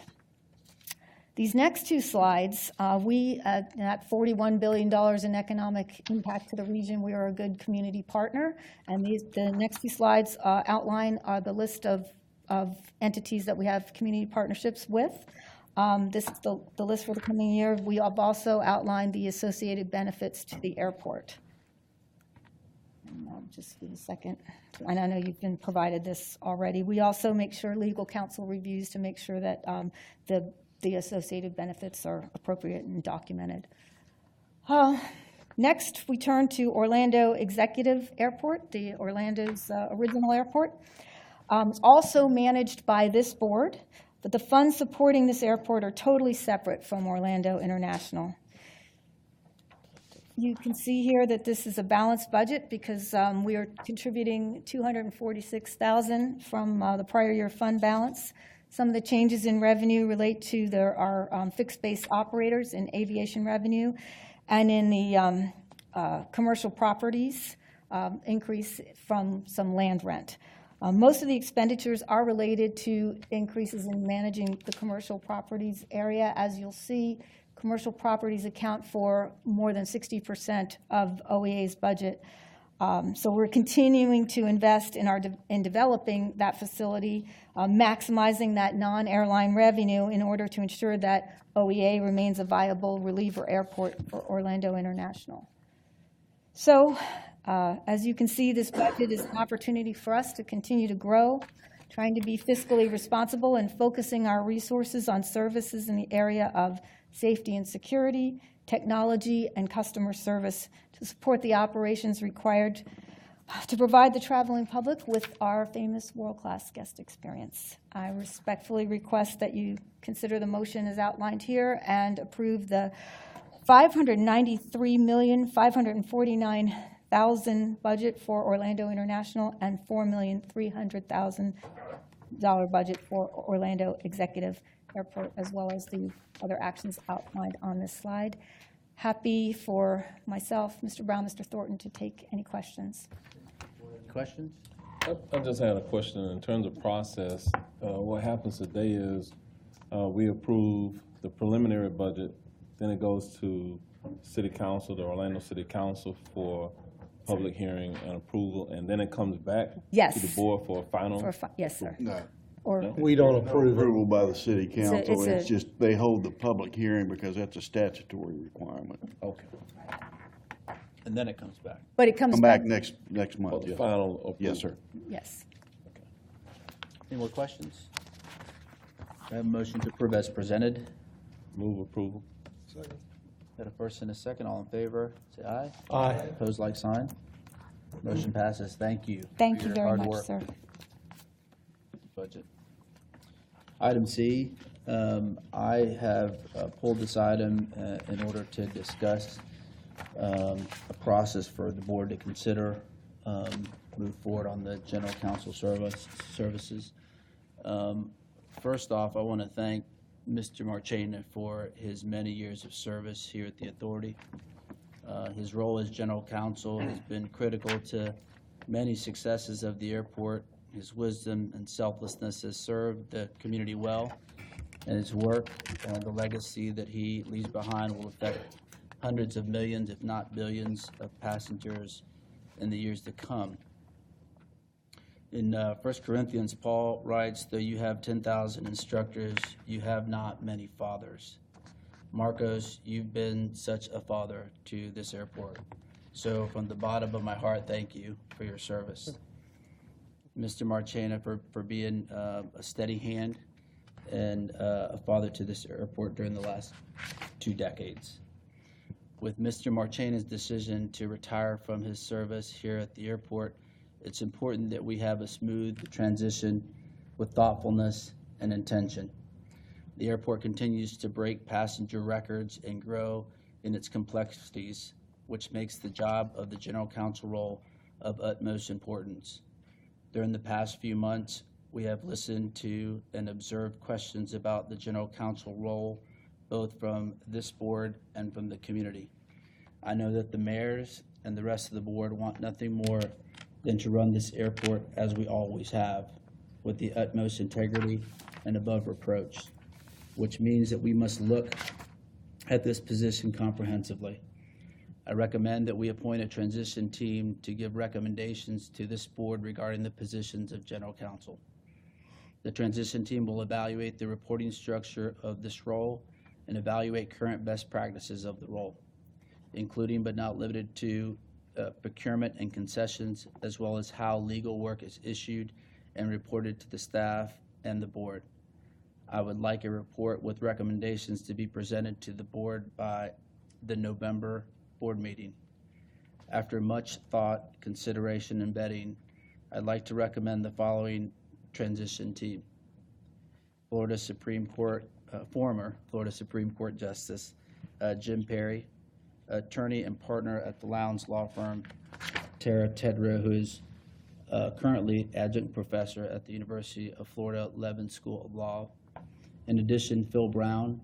These next two slides, at $41 billion in economic impact to the region, we are a good community partner. And the next two slides outline the list of entities that we have community partnerships with. This is the list for the coming year. We have also outlined the associated benefits to the airport. And I'll just give a second. And I know you've been provided this already. We also make sure legal counsel reviews to make sure that the associated benefits are appropriate and documented. Next, we turn to Orlando Executive Airport, the Orlando's original airport. It's also managed by this board, but the funds supporting this airport are totally separate from Orlando International. You can see here that this is a balanced budget because we are contributing $246,000 from the prior year fund balance, Some of the changes in revenue relate to our fixed-base operators in aviation revenue and in the commercial properties increase from some land rent. Most of the expenditures are related to increases in managing the commercial properties area. As you'll see, commercial properties account for more than 60% of OEA's budget. So we're continuing to invest in developing that facility, maximizing that non-airline revenue in order to ensure that OEA remains a viable reliever airport for Orlando International. So as you can see, this budget is an opportunity for us to continue to grow, trying to be fiscally responsible and focusing our resources on services in the area of safety and security, technology, and customer service to support the operations required to provide the traveling public with our famous world-class guest experience. I respectfully request that you consider the motion as outlined here and approve the $593,549,000 budget for Orlando International and $4,300,000 budget for Orlando Executive Airport, as well as the other actions outlined on this slide. Happy for myself, Mr. Brown, Mr. Thornton, to take any questions. Questions? I just had a question in terms of process. What happens today is we approve the preliminary budget, then it goes to City Council, the Orlando City Council for public hearing and approval, and then it comes back Yes. to the board for a final. Yes, sir. No, Or, We don't approve it. approval by the city council. it's It's a- just, they hold the public hearing because that's a statutory requirement. Okay. And then it comes back. but it comes Come back next For month, the yes. final approval. Yes, sir. Yes. Any more questions? I have a motion to approve as presented. Move approval. Got a first and a second. All in favor, say aye. Aye. Opposed, like sign. Motion passes. Thank you. Thank for you your very hard much, work. sir. Budget. Item C, I have pulled this item in order to discuss a process for the board to consider move forward on the general counsel services. First off, I want to thank Mr. Marchena for his many years of service here at the authority. His role as general counsel has been critical to many successes of the airport. His wisdom and selflessness has served the community well, and his work and the legacy that he leaves behind will affect hundreds of millions, if not billions, of passengers in the years to come. In 1 Corinthians, Paul writes, "Though you have 10,000 instructors, you have not many fathers." Marcos, you've been such a father to this airport. So from the bottom of my heart, thank you for your service. Mr. Marchena for being a steady hand and a father to this airport during the last 2 decades. With Mr. Marchena's decision to retire from his service here at the airport, it's important that we have a smooth transition with thoughtfulness and intention. The airport continues to break passenger records and grow in its complexities, which makes the job of the general counsel role of utmost importance. During the past few months, we have listened to and observed questions about the general counsel role, both from this board and from the community. I know that the mayors and the rest of the board want nothing more than to run this airport as we always have, with the utmost integrity and above reproach, which means that we must look at this position comprehensively. I recommend that we appoint a transition team to give recommendations to this board regarding the positions of general counsel. The transition team will evaluate the reporting structure of this role and evaluate current best practices of the role, including but not limited to procurement and concessions, as well as how legal work is issued and reported to the staff and the board. I would like a report with recommendations to be presented to the board by the November board meeting. After much thought, consideration, and vetting, I'd like to recommend the following transition team: former Supreme Court Justice Jim Perry, attorney and partner at the Lowndes Law Firm, Tara Tedrow, who is currently adjunct professor at the University of Florida Levin School of Law. In addition, Phil Brown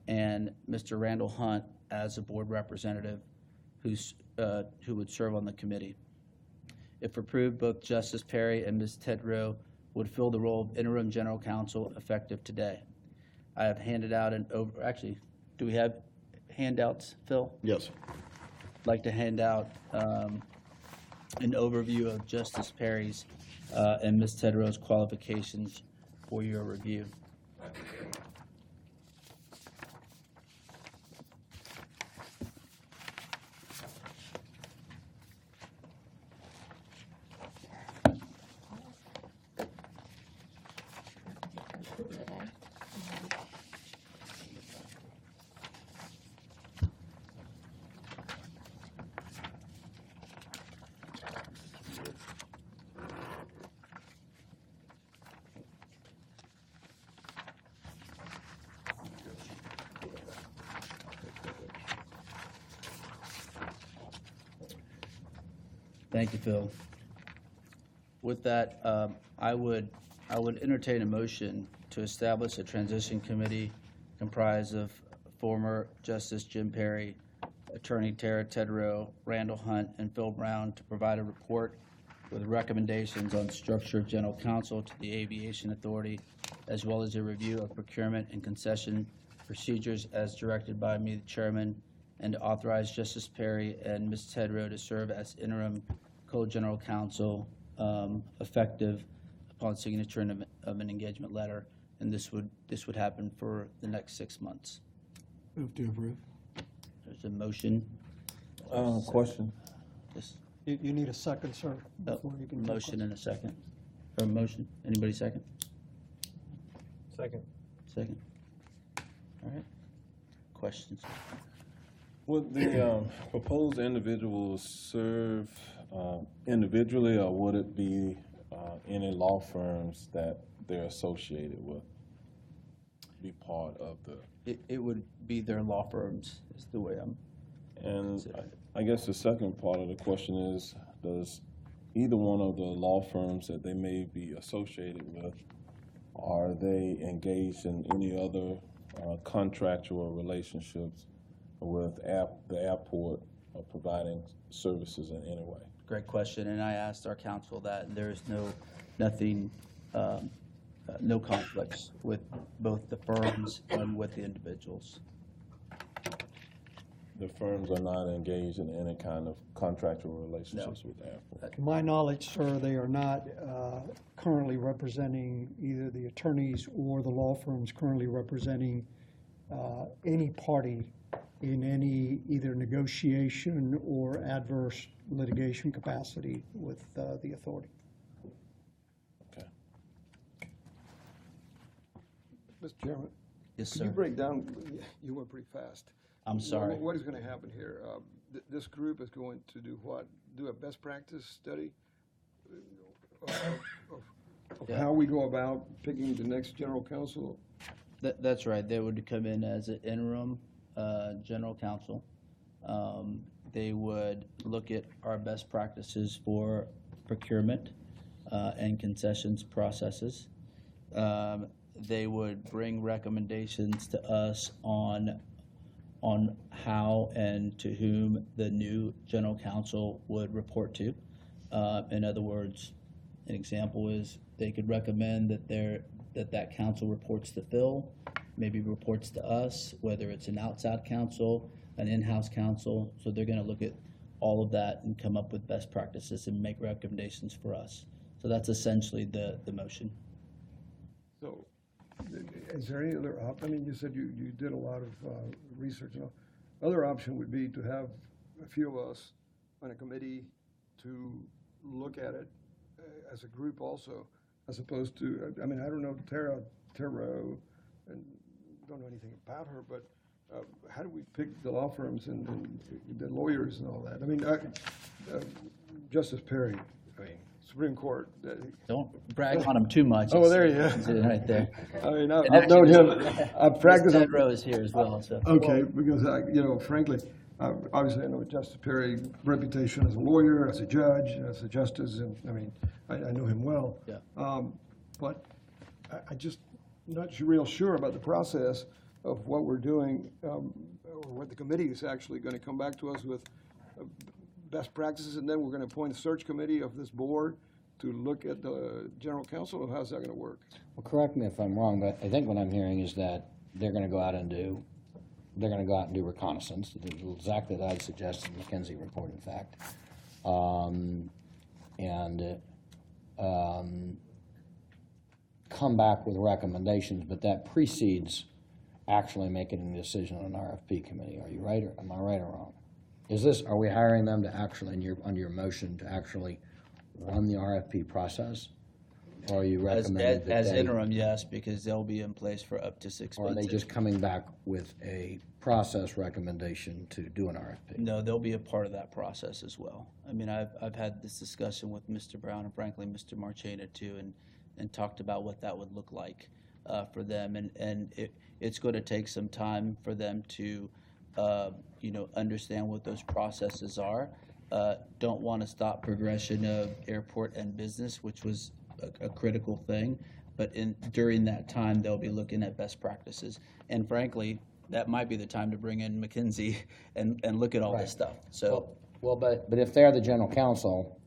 and Mr. Randall Hunt as a board representative who would serve on the committee. If approved, both Justice Perry and Ms. Tedrow would fill the role of interim general counsel effective today. I have handed out actually, do we have handouts, Phil? Yes. I'd like to hand out an overview of Justice Perry's and Ms. Tedrow's qualifications for your review. Thank you, Phil. With that, I would entertain a motion to establish a transition committee comprised of former Justice Jim Perry, Attorney Tara Tedrow, Randall Hunt, and Phil Brown to provide a report with recommendations on structure of general counsel to the Aviation Authority, as well as a review of procurement and concession procedures as directed by me, the chairman, and to authorize Justice Perry and Ms. Tedrow to serve as interim co-general counsel effective upon signature of an engagement letter, and this would happen for the next 6 months. Move to approve. There's a motion. Question. Yes. You need a second, sir, before you can. take Motion and a second. Or a motion. Anybody second? Second. Second. All right. Questions? Would the proposed individuals serve individually, or would it be any law firms that they're associated with be part of the? It would be their law firms, is the way I'm. And I guess the second part of the question is, does either one of the law firms that they may be associated with, are they engaged in any other contractual relationships with the airport or providing services in any way? Great question, and I asked our counsel that, and there is nothing, no conflicts with both the firms and with the individuals. The firms are not engaged in any kind of contractual relationships with the airport? To my knowledge, sir, they are not currently representing either the attorneys or the law firms currently representing any party in any either negotiation or adverse litigation capacity with the authority. Okay. Mr. Chairman? Yes, Could you sir. break down, you went pretty fast. I'm sorry. What is going to happen here? This group is going to do what? Do a best practice study of how we go about picking the next general counsel? That's right. They would come in as an interim general counsel. They would look at our best practices for procurement and concessions processes. They would bring recommendations to us on how and to whom the new general counsel would report to. In other words, an example is they could recommend that counsel reports to Phil, maybe reports to us, whether it's an outside counsel, an in-house counsel. So they're going to look at all of that and come up with best practices and make recommendations for us. So that's essentially the motion. So is there any other I mean, you said you did a lot of research. Other option would be to have a few of us on a committee to look at it as a group also, as opposed to, I mean, I don't know Tara and don't know anything about her, but how do we pick the law firms and the lawyers and all that? I mean, Justice Perry, I mean, Supreme Court. Don't brag on him too much. Oh, there you It's right there. I mean, And I've known actually, him, I've practiced. Ted Rowe is here as well, so. Okay, because frankly, Obviously, I know Justice Perry's reputation as a lawyer, as a judge, as a justice, and, I mean, I know him well. Yeah. But I just not real sure about the process of what we're doing, or what the committee is actually going to come back to us with best practices, and then we're going to appoint a search committee of this board to look at the general counsel, or how's that going to work? Well, correct me if I'm wrong, but I think what I'm hearing is that they're gonna go out and do reconnaissance, exactly that I'd suggested in the McKenzie report, in fact. Come back with recommendations, but that precedes actually making a decision on an RFP committee. Are you right, or am I right or wrong? Are we hiring them to actually, under your motion, to actually run the RFP process? Or are you recommending that As they? interim, yes, because they'll be in place for up to 6 Or are months. they just coming back with a process recommendation to do an RFP? No, they'll be a part of that process as well. I mean, I've had this discussion with Mr. Brown and frankly, Mr. Marchena too, and talked about what that would look like for them. And it's going to take some time for them to, understand what those processes are. Don't want to stop progression of airport and business, which was a critical thing. But during that time, they'll be looking at best practices. And frankly, that might be the time to bring in McKinsey and look at all this Right. stuff. So, Well, but if they're the general counsel,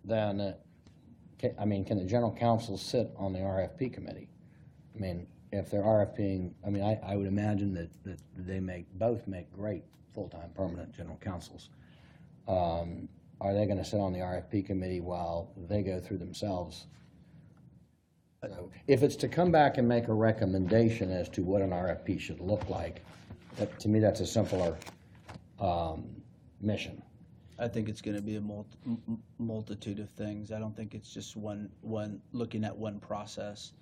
then, can the general counsel sit on the RFP committee? I mean, if they're RFPing, I would imagine that they both make great full-time permanent general counsels. Are they gonna sit on the RFP committee while they go through themselves? So, if it's to come back and make a recommendation as to what an RFP should look like, to me, that's a simpler mission. I think it's going to be a multitude of things. I don't think it's just one looking at one process.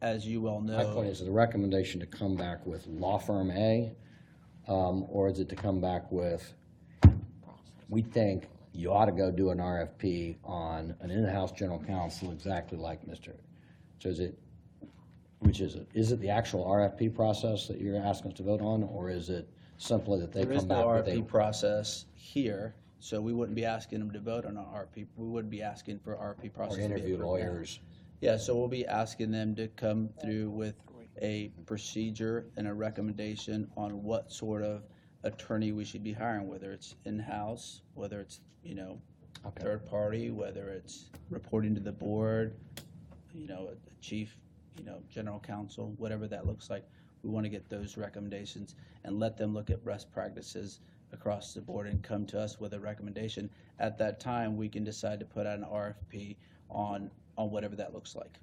As you well know. My point is the recommendation to come back with law firm A, or is it to come back with, we think you ought to go do an RFP on an in-house general counsel exactly like Mr. So which is it? Is it the actual RFP process that you're asking us to vote on, or is it simply that they There is come no back with RFP process here, so we wouldn't be asking them to vote on an RFP. We would be asking for RFP process. or to be interview approved. lawyers? Yeah, so we'll be asking them to come through with a procedure and a recommendation on what sort of attorney we should be hiring, whether it's in-house, whether it's, Okay. third party, whether it's reporting to the board, a chief, general counsel, whatever that looks like. We want to get those recommendations and let them look at best practices across the board and come to us with a recommendation. At that time, we can decide to put out an RFP on whatever that looks like.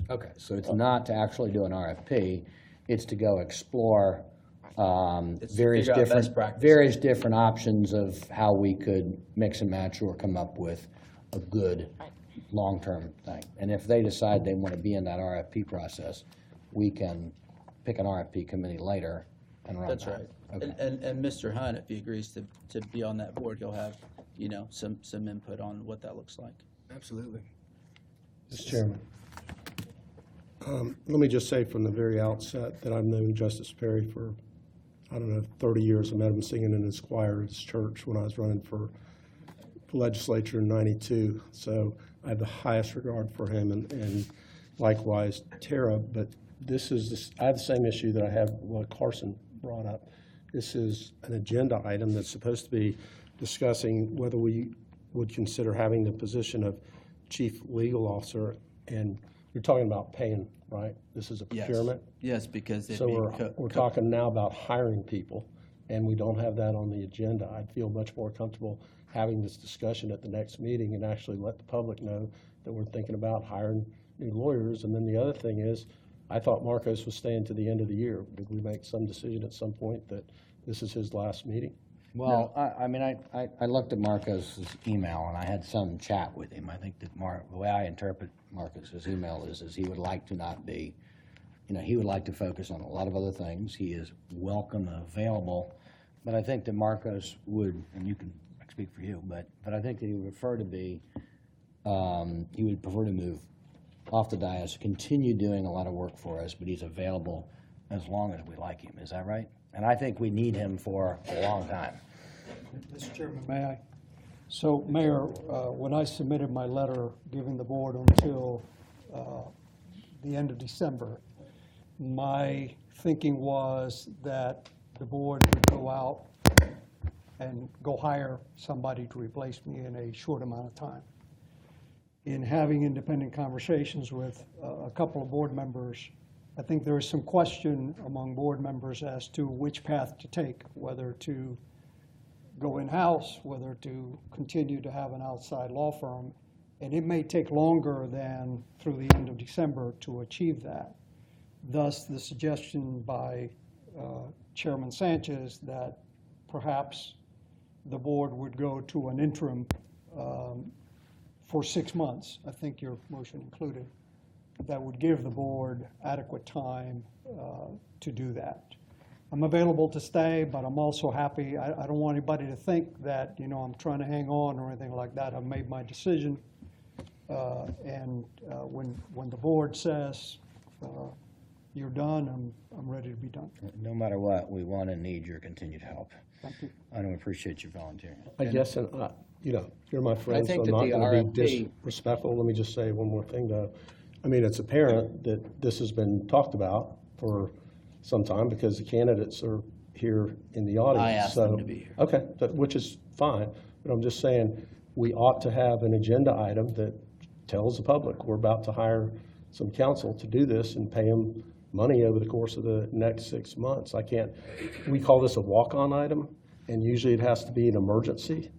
Okay, so it's not to actually do an RFP, it's to go explore It's to various figure out best different, practices. various different options of how we could mix and match or come up with a good long-term thing. And if they decide they want to be in that RFP process, we can pick an RFP committee later and run that. That's right. Okay. And Mr. Hunt, if he agrees to be on that board, he'll have, some input on what that looks like. Absolutely. Mr. Chairman, let me just say from the very outset that I've known Justice Perry for, 30 years. I met him singing in his choir at his church when I was running for legislature in '92. So I have the highest regard for him, and likewise Tara. But I have the same issue that I have what Carson brought up. This is an agenda item that's supposed to be discussing whether we would consider having the position of chief legal officer, and you're talking about paying, right? This is a procurement. Yes, because it'd So be we're talking now about hiring people, and we don't have that on the agenda. I'd feel much more comfortable having this discussion at the next meeting and actually let the public know that we're thinking about hiring new lawyers. And then the other thing is, I thought Marcos was staying to the end of the year. Did we make some decision at some point that this is his last meeting? Well, I looked at Marcos's email, and I had some chat with him. I think that the way I interpret Marcos's email is he would like to not be, he would like to focus on a lot of other things. He is welcome and available, but I think that Marcos would, and you can speak for you, but I think that he would prefer to be, he would prefer to move off the dais, continue doing a lot of work for us, but he's available as long as we like him, is that right? And I think we need him for a long time. Mr. Chairman, may I? So, Mayor, when I submitted my letter giving the board until the end of December, my thinking was that the board would go out and go hire somebody to replace me in a short amount of time. In having independent conversations with a couple of board members, I think there is some question among board members as to which path to take, whether to go in-house, whether to continue to have an outside law firm. And it may take longer than through the end of December to achieve that. Thus, the suggestion by Chairman Sanchez that perhaps the board would go to an interim for 6 months, I think your motion included, that would give the board adequate time to do that. I'm available to stay, but I'm also happy. I don't want anybody to think that, you know, I'm trying to hang on or anything like that. I've made my decision. And when the board says you're done, I'm ready to be done. No matter what, we want and need your continued help. Thank you. I don't appreciate you volunteering. I guess, and, you know, you're my friend, so think I'm that not the going to be RFP disrespectful. Let me just say one more thing, though. I mean, it's apparent that this has been talked about for some time because the candidates are here in the audience. I asked them So- to be here. Okay, which is fine, but I'm just saying, we ought to have an agenda item that tells the public, we're about to hire some counsel to do this and pay them money over the course of the next 6 months. We call this a walk-on item, and usually it has to be an emergency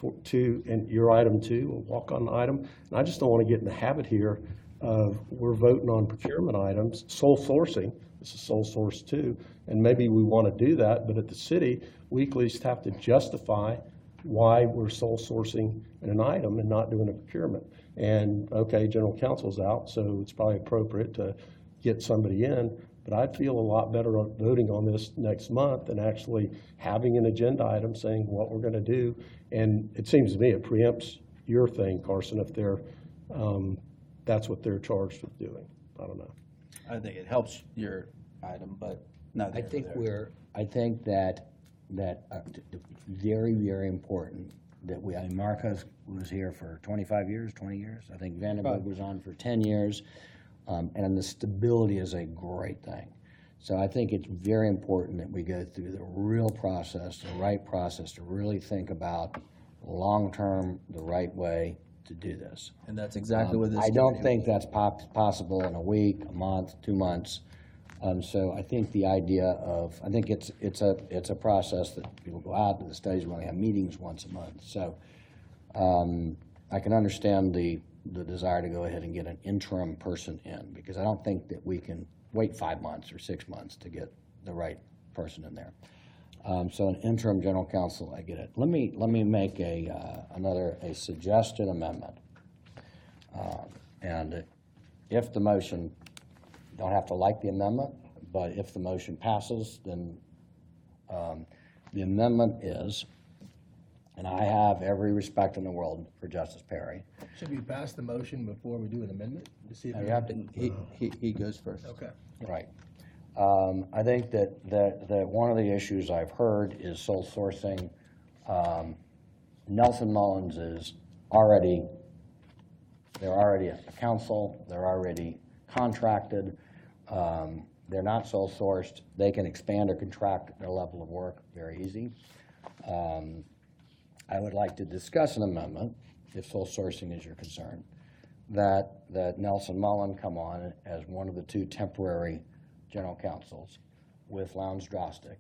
and your item 2, a walk-on item. And I just don't want to get in the habit here of we're voting on procurement items, sole sourcing. This is sole source 2, and maybe we want to do that, but at the city, we at least have to justify why we're sole sourcing an item and not doing a procurement. And, okay, general counsel's out, so it's probably appropriate to get somebody in, but I'd feel a lot better on voting on this next month than actually having an agenda item saying what we're going to do. And it seems to me it preempts your thing, Carson, if that's what they're charged with doing. I don't know. I think it helps your item, but not. I think that very, very important that I mean, Marcos was here for 25 years, 20 years. I think Vandenberg was on for 10 years. And the stability is a great thing. So I think it's very important that we go through the real process, the right process, to really think about long-term, the right way to do this. And that's exactly what this. I don't think that's possible in a week, a month, 2 months. So I think the idea of, I think it's a process that people go out to the studies, we only have meetings once a month. So I can understand the desire to go ahead and get an interim person in, because I don't think that we can wait 5 months or 6 months to get the right person in there. So an interim general counsel, I get it. Let me make another suggested amendment. And if the motion, don't have to like the amendment, but if the motion passes, then the amendment is, and I have every respect in the world for Justice Perry. Should we pass the motion before we do an amendment to see if You have to, He goes first. Okay. right. I think that one of the issues I've heard is sole sourcing. Nelson Mullins is already, they're already a counsel, they're already contracted, they're not sole sourced, they can expand or contract their level of work very easy. I would like to discuss an amendment, if sole sourcing is your concern, that Nelson Mullen come on as one of the 2 temporary general counsels with Lowndes Drostick.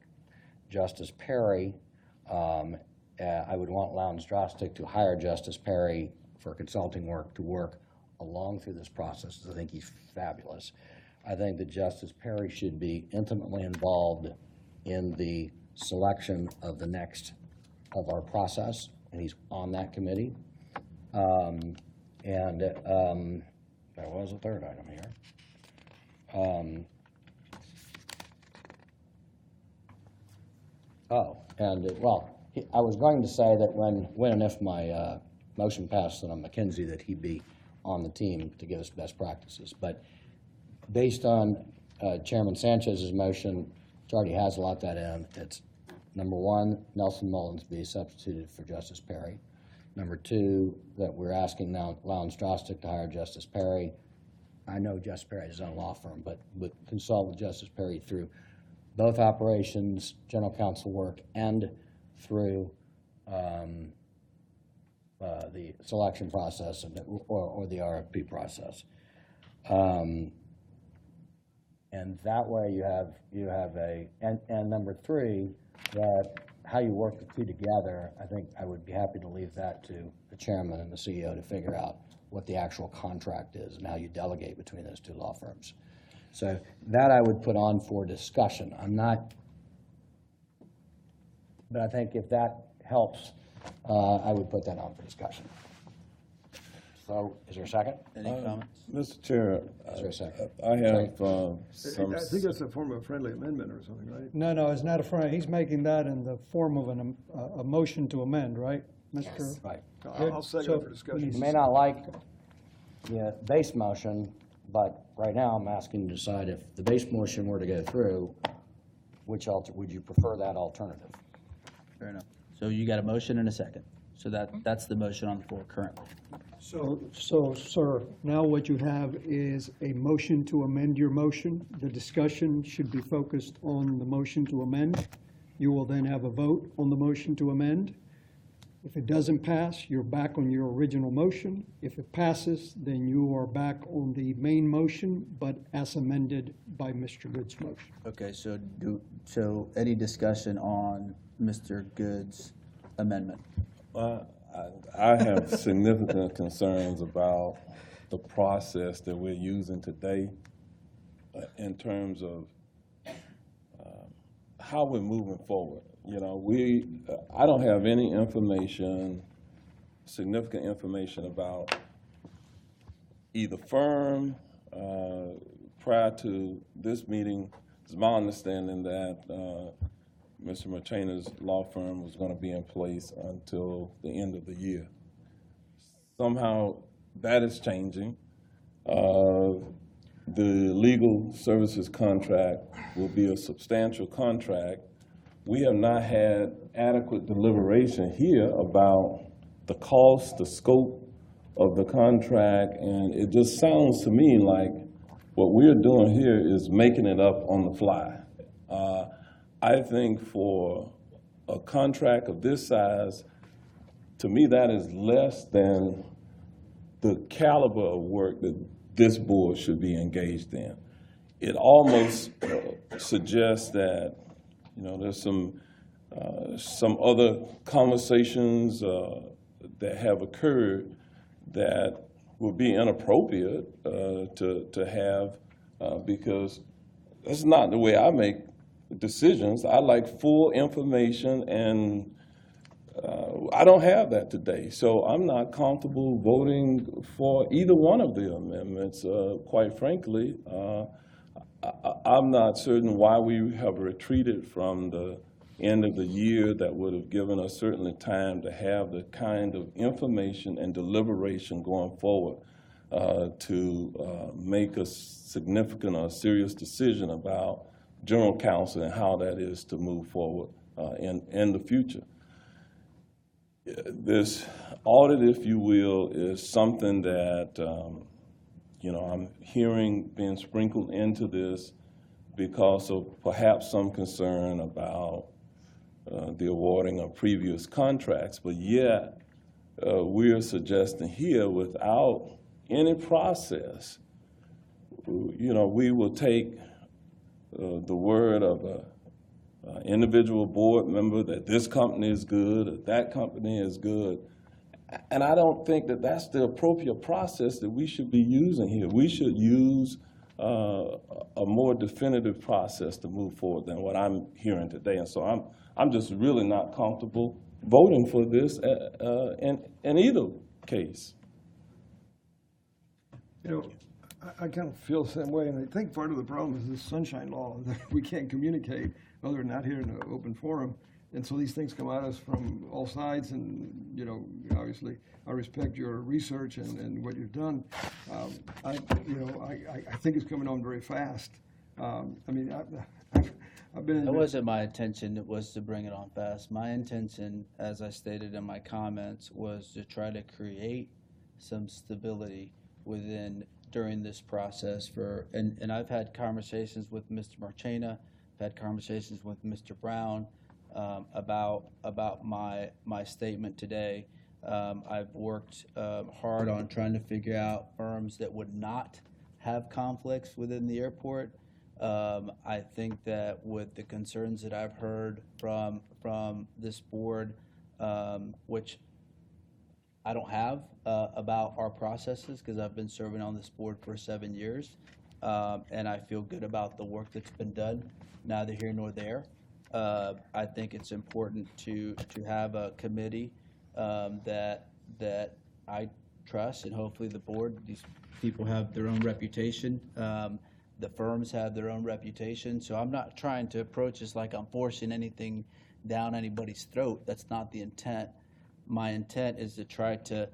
Justice Perry, I would want Lowndes Drostick to hire Justice Perry for consulting work to work along through this process. I think he's fabulous. I think that Justice Perry should be intimately involved in the selection of the next of our process, and he's on that committee. There was a third item here. I was going to say that when and if my motion passed on McKenzie, that he'd be on the team to give us best practices. But based on Chairman Sanchez's motion, which already has a lot that in. It's number one, Nelson Mullins be substituted for Justice Perry. Number two, that we're asking now Lown Strostic to hire Justice Perry. I know Justice Perry has his own law firm, but consult with Justice Perry through both operations, general counsel work, and through the selection process or the RFP process. And that way you have and number three, that how you work the two together, I think I would be happy to leave that to the chairman and the CEO to figure out what the actual contract is and how you delegate between those two law firms. So that I would put on for discussion. But I think if that helps, I would put that on for discussion. So, is there a second? Any comments? Mr. Chair, Is there a second? I have I think that's a form of friendly amendment or something, right? No, it's not a friend. He's making that in the form of a motion to amend, right, Mr.? Right. I'll second it for discussion. You may not like the base motion, but right now I'm asking you to decide if the base motion were to go through, would you prefer that alternative? Fair enough. So you got a motion and a second. So that's the motion on the floor currently. So, sir, now what you have is a motion to amend your motion. The discussion should be focused on the motion to amend. You will then have a vote on the motion to amend. If it doesn't pass, you're back on your original motion. If it passes, then you are back on the main motion, but as amended by Mr. Good's motion. Okay, so any discussion on Mr. Good's amendment? I have significant concerns about the process that we're using today in terms of how we're moving forward. You know, I don't have any information, significant information about either firm. Prior to this meeting, it's my understanding that Mr. Martinez's law firm was going to be in place until the end of the year. Somehow that is changing. The legal services contract will be a substantial contract. We have not had adequate deliberation here about the cost, the scope of the contract, and it just sounds to me like what we're doing here is making it up on the fly. I think for a contract of this size, to me, that is less than the caliber of work that this board should be engaged in. It almost suggests that, you know, there's some other conversations that have occurred that would be inappropriate to have because that's not the way I make decisions. I like full information, and I don't have that today. So I'm not comfortable voting for either one of the amendments, quite frankly. I'm not certain why we have retreated from the end of the year that would have given us certainly time to have the kind of information and deliberation going forward to make a significant or serious decision about general counsel and how that is to move forward in the future. This audit, if you will, is something that you know, I'm hearing being sprinkled into this because of perhaps some concern about the awarding of previous contracts, but yet we are suggesting here without any process, you know, we will take the word of an individual board member that this company is good or that company is good. And I don't think that that's the appropriate process that we should be using here. We should use a more definitive process to move forward than what I'm hearing today. And so I'm just really not comfortable voting for this in either case. You know, I kind of feel the same way, and I think part of the problem is this sunshine law, that we can't communicate other than not here in an open forum. And so these things come at us from all sides, and, you know, obviously, I respect your research and what you've done. I think it's coming on very fast. I mean, I've been in. That wasn't my intention, it was to bring it on fast. My intention, as I stated in my comments, was to try to create some stability during this process and I've had conversations with Mr. Marchena, I've had conversations with Mr. Brown, about my statement today. I've worked hard on trying to figure out firms that would not have conflicts within the airport. I think that with the concerns that I've heard from this board, which I don't have about our processes because I've been serving on this board for 7 years, and I feel good about the work that's been done, neither here nor there. I think it's important to have a committee that I trust, and hopefully the board, these people have their own reputation. The firms have their own reputation, so I'm not trying to approach this like I'm forcing anything down anybody's throat. That's not the intent. My intent is to try to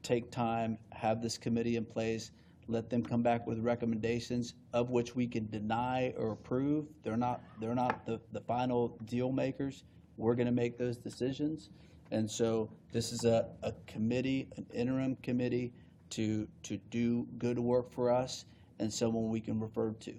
take time, have this committee in place, let them come back with recommendations of which we can deny or approve. They're not the final deal makers. We're going to make those decisions. And so this is a committee, an interim committee to do good work for us and someone we can refer to.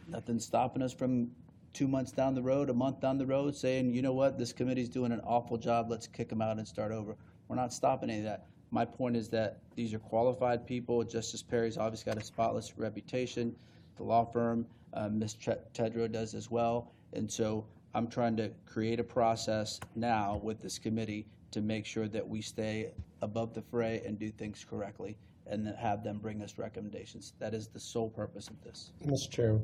Nothing's stopping us from 2 months down the road, a month down the road, saying, you know what, this committee's doing an awful job, let's kick them out and start over. We're not stopping any of that. My point is that these are qualified people. Justice Perry's obviously got a spotless reputation. The law firm, Ms. Tedrow does as well. And so I'm trying to create a process now with this committee to make sure that we stay above the fray and do things correctly and then have them bring us recommendations. That is the sole purpose of this. Mr. Chairman,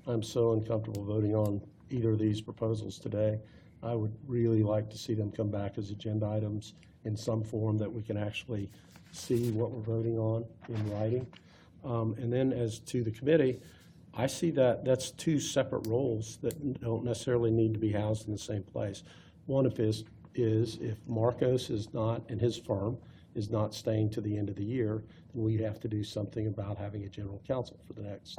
I'm so uncomfortable voting on either of these proposals today. I would really like to see them come back as agenda items in some form that we can actually see what we're voting on in writing. And then as to the committee, I see that that's two separate roles that don't necessarily need to be housed in the same place. One of his is if Marcos is not, and his firm is not staying to the end of the year, then we have to do something about having a general counsel for the next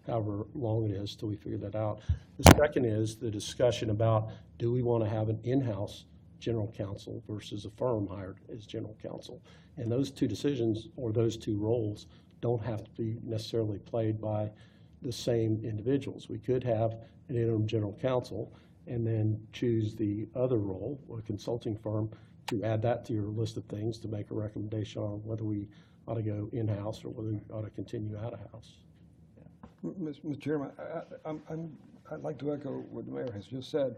however long it is till we figure that out. The second is the discussion about, do we want to have an in-house general counsel versus a firm hired as general counsel? And those two decisions, or those two roles, don't have to be necessarily played by the same individuals. We could have an interim general counsel and then choose the other role, a consulting firm, to add that to your list of things to make a recommendation on whether we ought to go in-house or whether we ought to continue out-of-house. Mr. Chairman, I'd like to echo what the mayor has just said.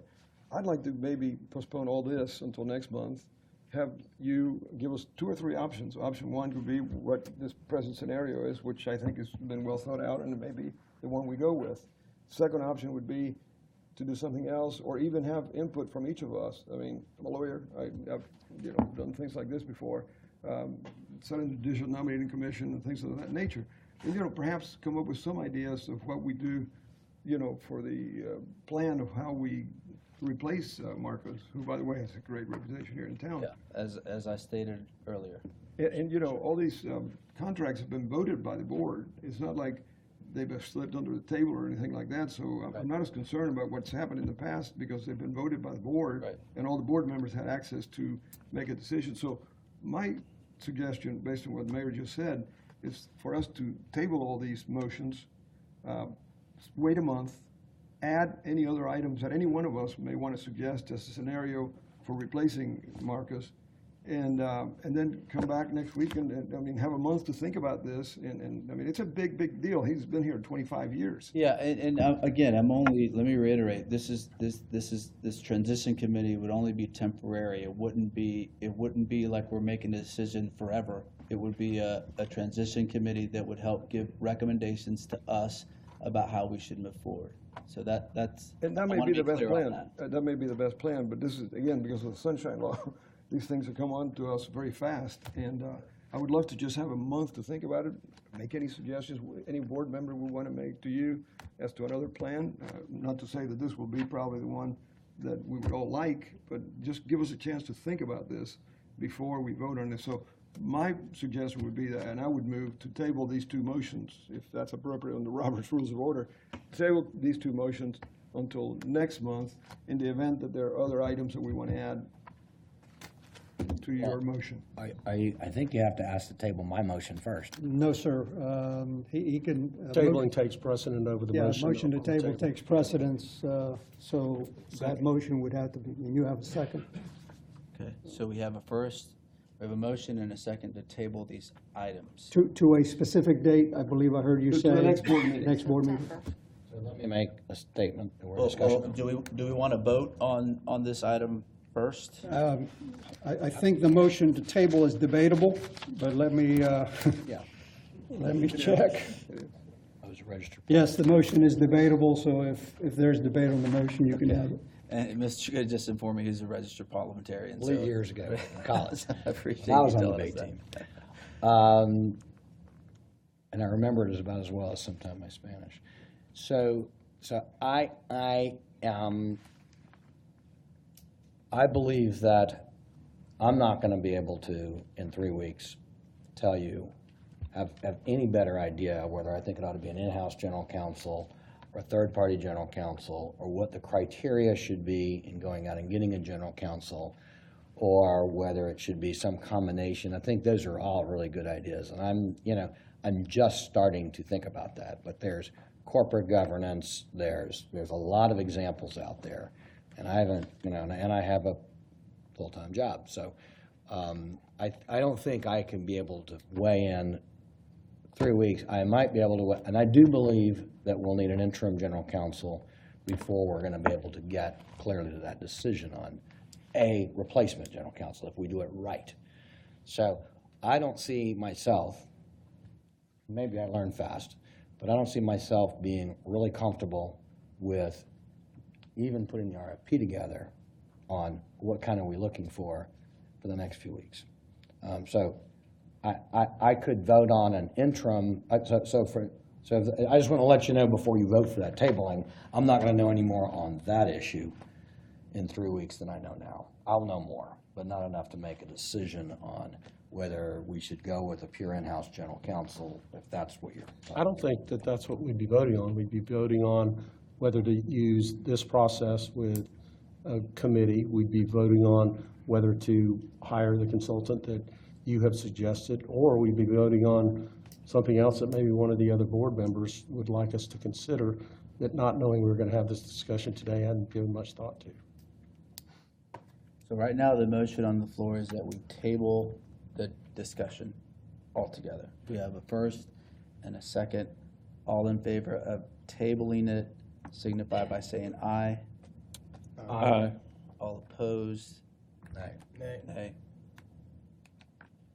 I'd like to maybe postpone all this until next month. Have you give us 2 or 3 options. Option 1 could be what this present scenario is, which I think has been well thought out, and it may be the one we go with. Second option would be to do something else, or even have input from each of us. I mean, I'm a lawyer. I've done things like this before. Sat in the Judicial Nominating Commission and things of that nature. And, perhaps come up with some ideas of what we do, for the plan of how we replace Marcos, who, by the way, has a great reputation here in town. Yeah, as I stated earlier. And all these contracts have been voted by the board. It's not like they've slipped under the table or anything like that. So I'm not as concerned about what's happened in the past because they've been voted by the board, and all the board members had access to make a decision. So my suggestion, based on what the mayor just said, is for us to table all these motions, wait a month, add any other items that any one of us may want to suggest as a scenario for replacing Marcos, and then come back next week and have a month to think about this. And I mean, it's a big deal. He's been here 25 years. Yeah, and again, let me reiterate, this transition committee would only be temporary. It wouldn't be like we're making a decision forever. It would be a transition committee that would help give recommendations to us about how we should move forward. So that's. And that may be the best plan. That may be the best plan, but this is, again, because of the sunshine law, these things have come on to us very fast. And I would love to just have a month to think about it, make any suggestions any board member would want to make to you as to another plan. Not to say that this will be probably the one that we would all like, but just give us a chance to think about this before we vote on this. So my suggestion would be that, and I would move to table these two motions, if that's appropriate under Robert's Rules of Order, table these two motions until next month in the event that there are other items that we want to add to your motion. I think you have to ask to table my motion first. No, sir. He can. Tabling takes precedent over the Yeah, motion. motion to on the table takes precedence, so that motion would have to be, and you have a second. Okay, so we have a first, we have a motion and a second to table these items. To a specific date, I believe I heard you To say. the next board meeting. Next board meeting. So let me make a statement or Well, discussion. do we want to vote on this item first? I think the motion to table is debatable, but let me, Yeah, let me check. I was registered. Yes, the motion is debatable, so if there's debate on the motion, you can have it. And Mr. Good just informed me he's a registered parliamentarian. I believe so- years ago in college. I appreciate I was you on the telling us debate that. team. And I remember it about as well as sometimes my Spanish. So I believe that I'm not going to be able to, in 3 weeks, tell you, have any better idea whether I think it ought to be an in-house general counsel or a third-party general counsel, or what the criteria should be in going out and getting a general counsel, or whether it should be some combination. I think those are all really good ideas, and I'm just starting to think about that. But there's corporate governance, there's a lot of examples out there, and I haven't, and I have a full-time job, so I don't think I can be able to weigh in 3 weeks. I might be able to, and I do believe that we'll need an interim general counsel before we're going to be able to get clearly to that decision on a replacement general counsel if we do it right. So I don't see myself, maybe I learn fast, but I don't see myself being really comfortable with even putting the RFP together on what kind are we looking for the next few weeks. So I could vote on an interim, so I just want to let you know before you vote for that tabling, I'm not going to know any more on that issue in 3 weeks than I know now. I'll know more, but not enough to make a decision on whether we should go with a pure in-house general counsel, if that's what you're talking about. I don't think that that's what we'd be voting on. We'd be voting on whether to use this process with a committee. We'd be voting on whether to hire the consultant that you have suggested, or we'd be voting on something else that maybe one of the other board members would like us to consider, that not knowing we were going to have this discussion today, I hadn't given much thought to. So right now, the motion on the floor is that we table the discussion altogether. We have a first and a second. All in favor of tabling it signify by saying aye. Aye. All opposed? Nay.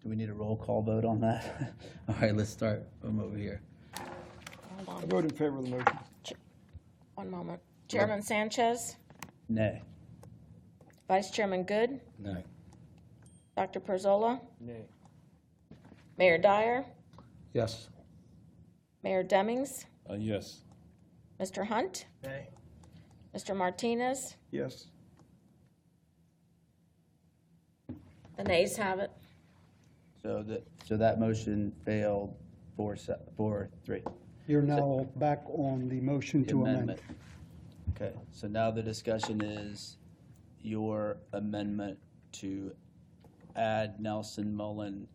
Do we need a roll call vote on that? All right, let's start from over here. Hold I on, vote in favor of the motion. one moment. Chairman Sanchez, Nay. Vice Chairman Good, No. Dr. Perzola. Mayor Dyer, Yes. Mayor Demmings, Yes. Mr. Hunt. Mr. Martinez, Yes. the nays have it. So that motion failed 4-3. You're now back on the motion to amend. Okay, so now the discussion is your amendment to add Nelson Mullen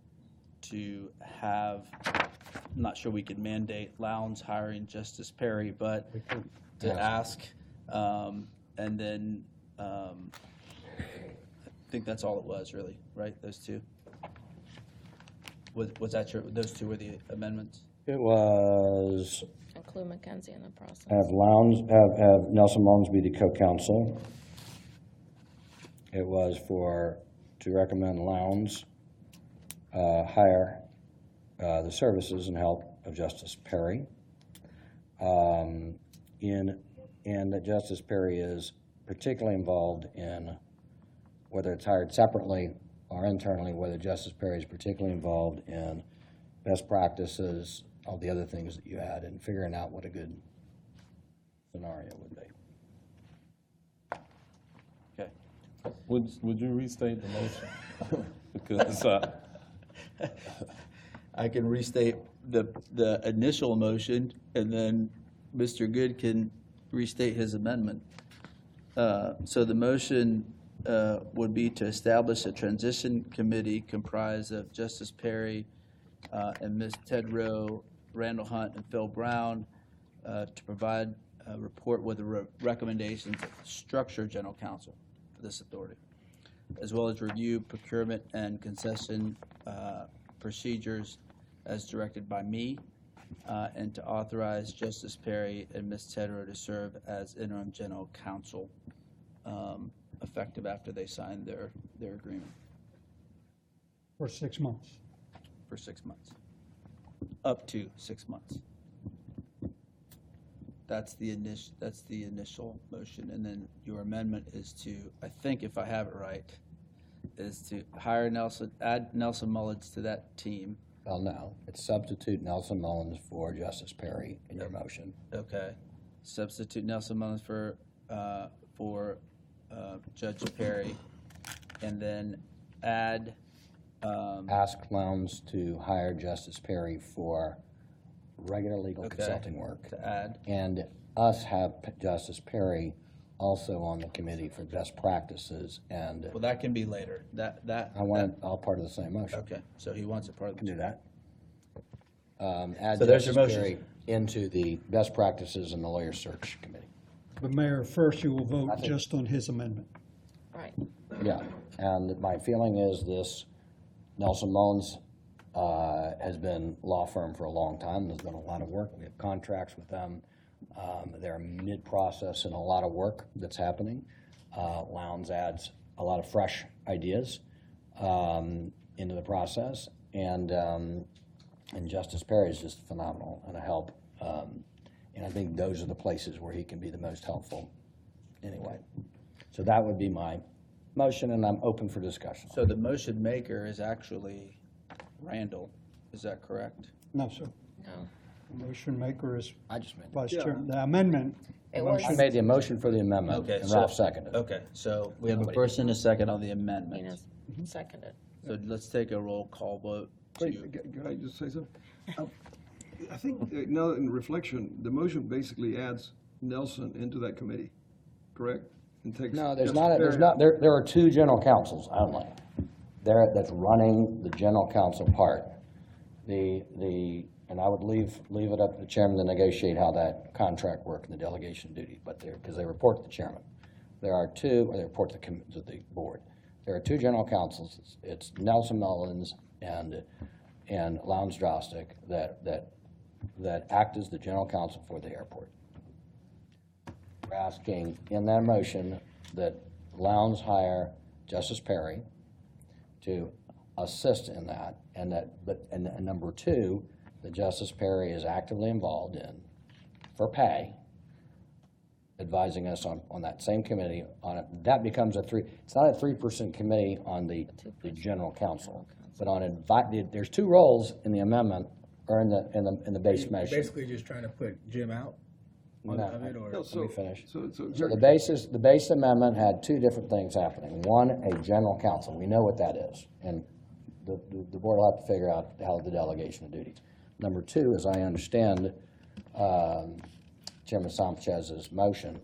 to have, I'm not sure we could mandate Lowndes hiring Justice Perry, but to ask, and then, I think that's all it was really, right, those two? Was that your, those two were the amendments? It was Include Mackenzie in the process. have Nelson Mullins be the co-counsel. It was to recommend Lowndes hire the services and help of Justice Perry. And that Justice Perry is particularly involved in, whether it's hired separately or internally, whether Justice Perry is particularly involved in best practices, all the other things that you had, and figuring out what a good scenario would be. Okay. Would you restate the motion? Because I can restate the initial motion, and then Mr. Good can restate his amendment. So the motion would be to establish a transition committee comprised of Justice Perry and Ms. Ted Rowe, Randall Hunt, and Phil Brown to provide a report with the recommendations of structure general counsel for this authority, as well as review procurement and concession procedures as directed by me, and to authorize Justice Perry and Ms. Ted Rowe to serve as interim general counsel, effective after they sign their agreement For 6 months. for 6 months, up to 6 months. That's the initial motion, and then your amendment is to, I think if I have it right, is to add Nelson Mullins to that team. Well, no, it's substitute Nelson Mullins for Justice Perry in your motion. Okay. Substitute Nelson Mullins for Judge Perry, and then add, Ask Lowndes to hire Justice Perry for regular legal Okay. consulting work. to add, And us have Justice Perry also on the committee for best practices, and well, that can be later. That. I want it all part of the same motion. Okay, so he wants it part of Can the. do that. Add So there's your Justice motion. Perry into the best practices in the lawyer search committee. But Mayor, first you will vote I think- just on his amendment. Right. Yeah, and my feeling is this, Nelson Mullins has been law firm for a long time. There's been a lot of work. We have contracts with them. They're mid-process and a lot of work that's happening. Lowndes adds a lot of fresh ideas into the process, and Justice Perry is just phenomenal and a help. And I think those are the places where he can be the most helpful anyway. So that would be my motion, and I'm open for discussion. So the motion maker is actually Randall, is that correct? No, sir. No. The motion maker is I just made, Vice Chair. The amendment, It was, I made the motion for the amendment, Okay, and so- Ralph seconded. Okay, so we have a first and a second on the amendment. Nina's seconded. So let's take a roll call vote Wait, to, can I just say something? I think now in reflection, the motion basically adds Nelson into that committee, correct? And takes No, there's Justice not, there's Perry not, there are two general counsels only. There, that's running the general counsel part. And I would leave it up to the chairman to negotiate how that contract work and the delegation of duty, but because they report to the chairman. There are two, or they report to the board. There are two general counsels. It's Nelson Mullins and Lowndes Drostick that act as the general counsel for the airport. We're asking in that motion that Lowndes hire Justice Perry to assist in that, and number two, that Justice Perry is actively involved in, for pay, advising us on that same committee on it. That becomes it's not a 3-person committee on the general counsel, but on there's two roles in the amendment, or in the base You're measure. basically just trying to put Jim out of it, or? No, Let me finish. So So the base amendment had two different things happening. One, a general counsel. We know what that is, and the board will have to figure out how the delegation of duties. Number two, as I understand Chairman Sanchez's motion,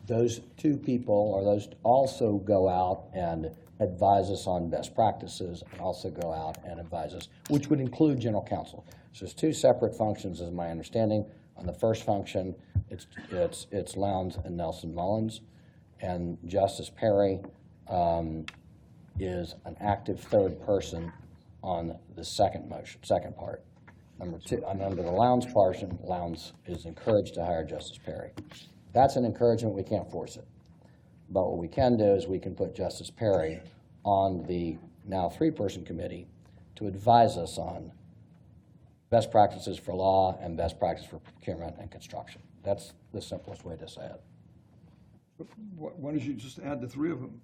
those two people, or those also go out and advise us on best practices, and also go out and advise us, which would include general counsel. So there's two separate functions, is my understanding. On the first function, it's Lowndes and Nelson Mullins, and Justice Perry is an active third person on the second part. Number two, and under the Lowndes portion, Lowndes is encouraged to hire Justice Perry. That's an encouragement, we can't force it. But what we can do is we can put Justice Perry on the now 3-person committee to advise us on best practices for law and best practice for procurement and construction. That's the simplest way to say it. why don't you just add the three of them?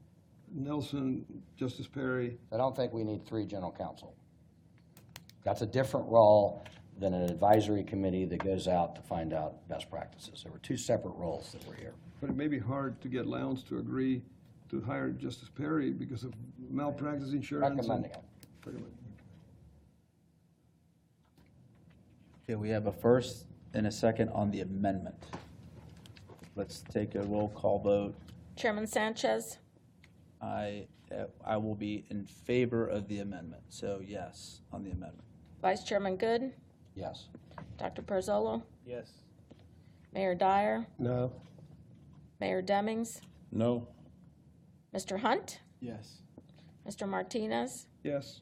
Nelson, Justice Perry, I don't think we need 3 general counsel. That's a different role than an advisory committee that goes out to find out best practices. There were 2 separate roles that were here. but it may be hard to get Lowndes to agree to hire Justice Perry because of malpractice insurance. Recommending it. Recommend. Okay, we have a first and a second on the amendment. Let's take a roll call vote. Chairman Sanchez, I will be in favor of the amendment, so yes on the amendment. Vice Chairman Good, Yes. Dr. Perzolo, Yes. Mayor Dyer, No. Mayor Demmings, No? Mr. Hunt, Yes. Mr. Martinez. Yes.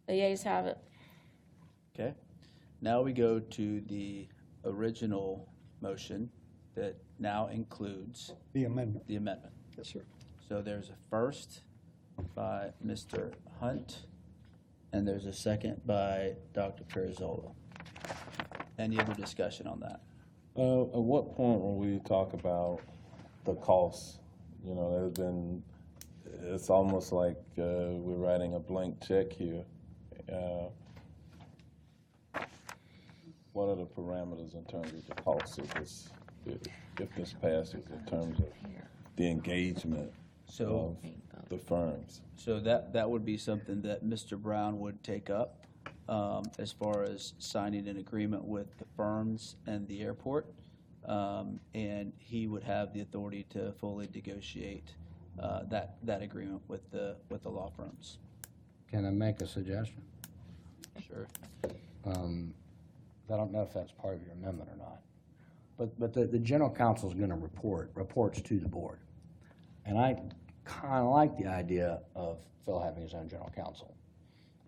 The yeas have it. Okay, now we go to the original motion that now includes The amendment, the amendment. yes, sir. So there's a first by Mr. Hunt, and there's a second by Dr. Perizzola. Any other discussion on that? At what point when we talk about the costs, you know, there's been, it's almost like we're writing a blank check here. What are the parameters in terms of the costs of this, if this passes, in terms of the engagement So, of the firms? so that would be something that Mr. Brown would take up as far as signing an agreement with the firms and the airport. And he would have the authority to fully negotiate that agreement with the law firms. Can I make a suggestion? Sure. I don't know if that's part of your amendment or not. But the general counsel is going to reports to the board. And I kind of like the idea of Phil having his own general counsel.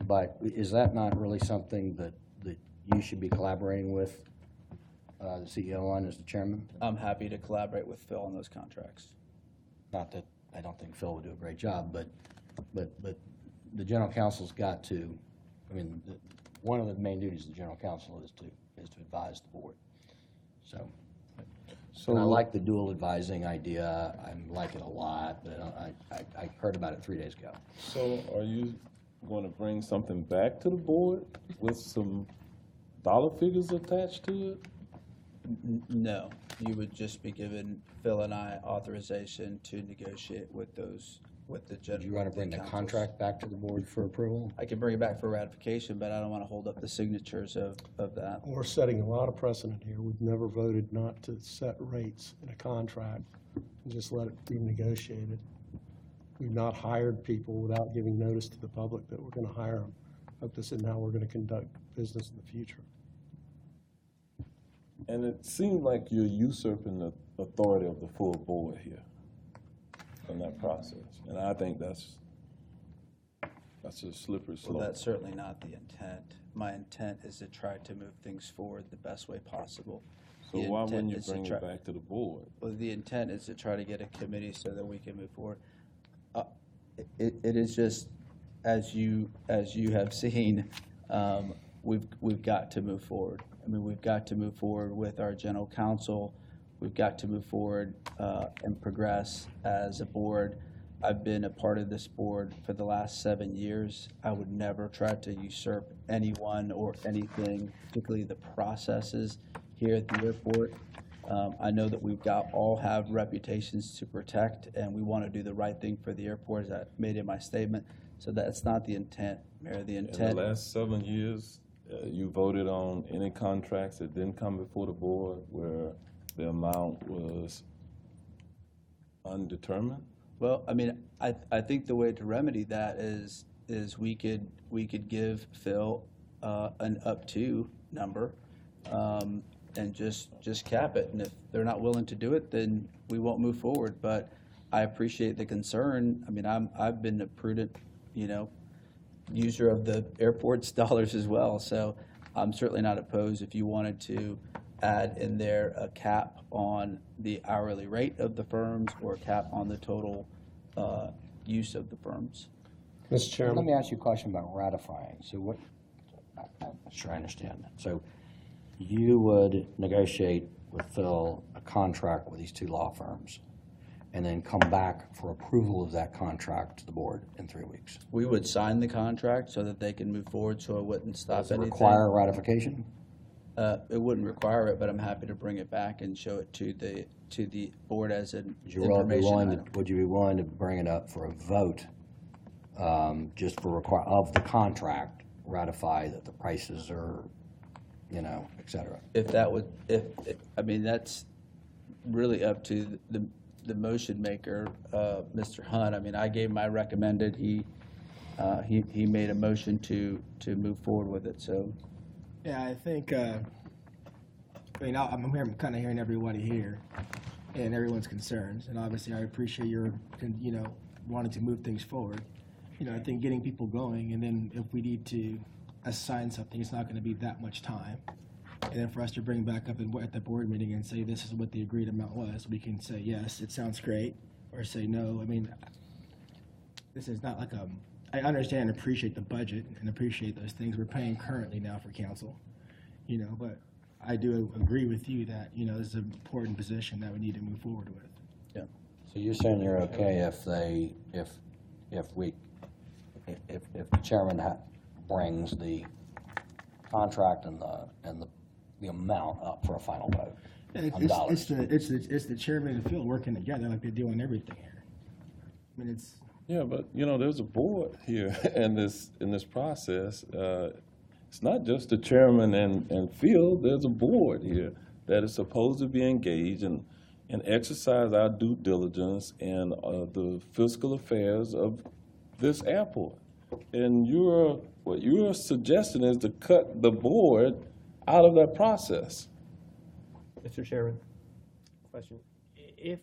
But is that not really something that you should be collaborating with the CEO on as the chairman? I'm happy to collaborate with Phil on those contracts. Not that I don't think Phil would do a great job, but the general counsel's got to, I mean, one of the main duties of the general counsel is to advise the board. So, and I like the dual advising idea. I like it a lot, but I heard about it 3 days ago. So are you going to bring something back to the board with some dollar figures attached to it? No, you would just be giving Phil and I authorization to negotiate with those, with the Do general. you want to bring the counsels. contract back to the board for approval? I can bring it back for ratification, but I don't want to hold up the signatures of that. We're setting a lot of precedent here. We've never voted not to set rates in a contract and just let it be negotiated. We've not hired people without giving notice to the public that we're going to hire them. Hope this isn't how we're going to conduct business in the future. And it seems like you're usurping the authority of the full board here in that process. And I think that's a slippery Well, slope. that's certainly not the intent. My intent is to try to move things forward the best way possible. So The why intent wouldn't you is to bring try- it back to the board? Well, the intent is to try to get a committee so that we can move forward. It is just, as you have seen, we've got to move forward. I mean, we've got to move forward with our general counsel. We've got to move forward and progress as a board. I've been a part of this board for the last 7 years. I would never try to usurp anyone or anything, particularly the processes here at the airport. I know that all have reputations to protect, and we want to do the right thing for the airport, as I made in my statement. So that's not the intent, Mayor. The In the intent, last 7 years, you voted on any contracts that didn't come before the board where the amount was undetermined? well, I mean, I think the way to remedy that is we could give Phil an up to number, and just cap it. And if they're not willing to do it, then we won't move forward. But I appreciate the concern. I mean, I've been a prudent, user of the airport's dollars as well. So I'm certainly not opposed if you wanted to add in there a cap on the hourly rate of the firms or a cap on the total use of the firms. Mr. Let Chairman. me ask you a question about ratifying. So what, I'm not sure I understand that. So you would negotiate with Phil a contract with these two law firms and then come back for approval of that contract to the board in 3 weeks? We would sign the contract so that they can move forward, so it wouldn't stop Does it anything. require ratification? It wouldn't require it, but I'm happy to bring it back and show it to the board as an Would you be information willing item. would you be willing to bring it up for a vote, just for of the contract, ratify that the prices are et cetera. If that would, I mean, that's really up to the motion maker, Mr. Hunt. I mean, I gave my recommended, he made a motion to move forward with it, so. Yeah, I think, I'm kind of hearing everybody here and everyone's concerns. And obviously, I appreciate your, wanting to move things forward. I think getting people going, and then if we need to assign something, it's not going to be that much time. And then for us to bring back up at the board meeting and say, this is what the agreed amount was, we can say, yes, it sounds great, or say, no. I mean, this is not like I understand and appreciate the budget and appreciate those things we're paying currently now for council, but I do agree with you that, this is an important position that we need to move forward with. Yeah. So you're saying you're okay if the chairman brings the contract and the amount up for a final vote? on dollars. It's the chairman and Phil working together like they're doing everything here. I mean, it's. Yeah, but, there's a board here in this process. It's not just the chairman and Phil, there's a board here that is supposed to be engaged and exercise our due diligence in the fiscal affairs of this airport. And what you're suggesting is to cut the board out of that process. Mr. Chairman, question. If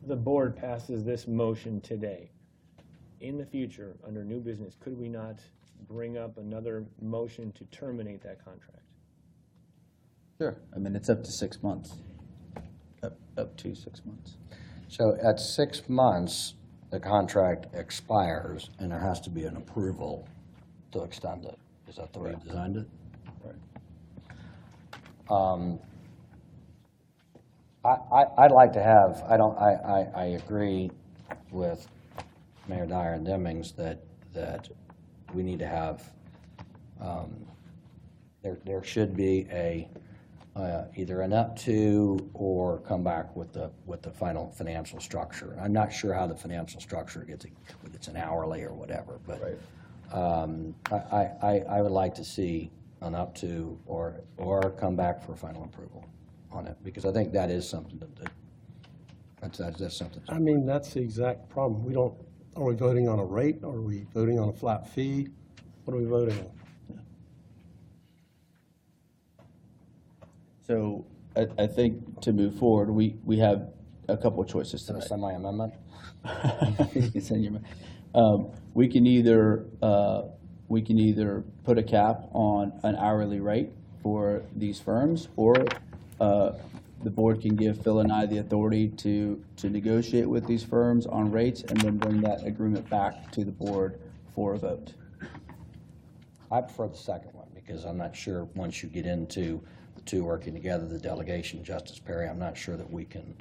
the board passes this motion today, in the future, under new business, could we not bring up another motion to terminate that contract? Sure. I mean, it's up to 6 months. Up to 6 months. So at 6 months, the contract expires, and there has to be an approval to extend it. Is that the way you designed it? Right. I'd like to have, I agree with Mayor Dyer and Demings that we need to have, there should be either an up to or come back with the final financial structure. I'm not sure how the financial structure gets, whether it's an hourly or whatever, but I would like to see an up to or come back for final approval on it, because I think that is something that's something. I mean, that's the exact problem. Are we voting on a rate? Are we voting on a flat fee? What are we voting on? So I think to move forward, we have a couple of choices Is it a tonight. semi-amendment? It's in your, we can either put a cap on an hourly rate for these firms, or the board can give Phil and I the authority to negotiate with these firms on rates and then bring that agreement back to the board for a vote. I prefer the second one, because I'm not sure, once you get into the two working together, the delegation, Justice Perry, I'm not sure that we can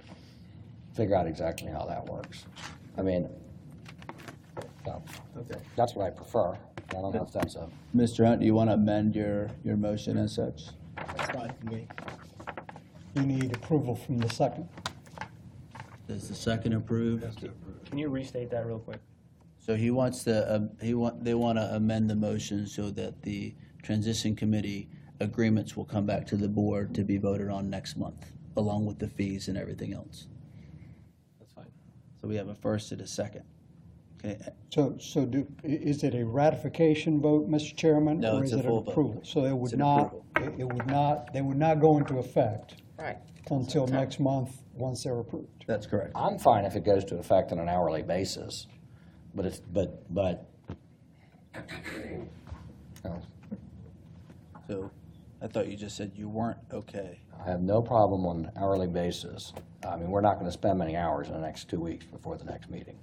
figure out exactly how that works. I mean, so, that's what I prefer. I don't know if that's a. Mr. Hunt, do you want to amend your motion as such? That's fine for me. You need approval from the second. Does the second approve? Can you restate that real quick? So he wants to, they want to amend the motion so that the transition committee agreements will come back to the board to be voted on next month, along with the fees and everything else. That's fine. So we have a first and a second. Okay. So is it a ratification vote, Mr. Chairman? No, it's a full vote. Or is it an approval? So it would an not, they would not go into effect Right. until next month, once they're approved. That's correct. I'm fine if it goes to effect on an hourly basis, but So I thought you just said you weren't okay. I have no problem on an hourly basis. I mean, we're not going to spend many hours in the next 2 weeks before the next meeting.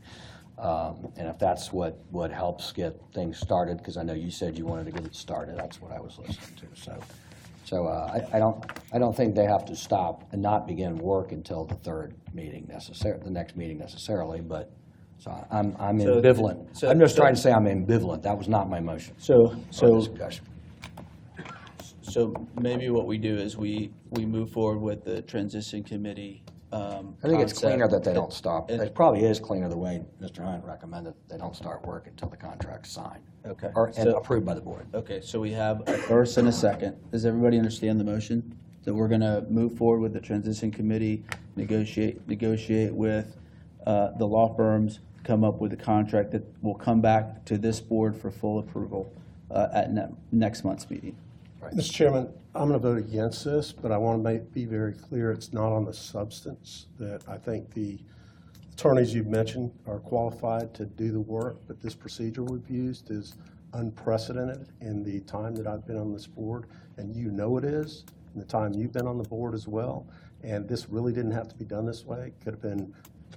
And if that's what helps get things started, because I know you said you wanted to get it started, that's what I was listening to. So I don't think they have to stop and not begin work until the the next meeting necessarily, but, so I'm ambivalent. I'm just trying to say I'm ambivalent. That was not my motion. So Discussion. So maybe what we do is we move forward with the transition committee I think it's cleaner concept that they don't stop. it- It probably is cleaner the way Mr. Hunt recommended, they don't start work until the contract's signed. Okay. Or, and So- approved by the board. Okay, so we have a first and a second. Does everybody understand the motion? That we're going to move forward with the transition committee, negotiate with the law firms, come up with a contract that will come back to this board for full approval at next month's meeting. Mr. Chairman, I'm going to vote against this, but I want to be very clear, it's not on the substance, that I think the attorneys you've mentioned are qualified to do the work, but this procedure we've used is unprecedented in the time that I've been on this board, and you know it is, in the time you've been on the board as well, and this really didn't have to be done this way. It could have been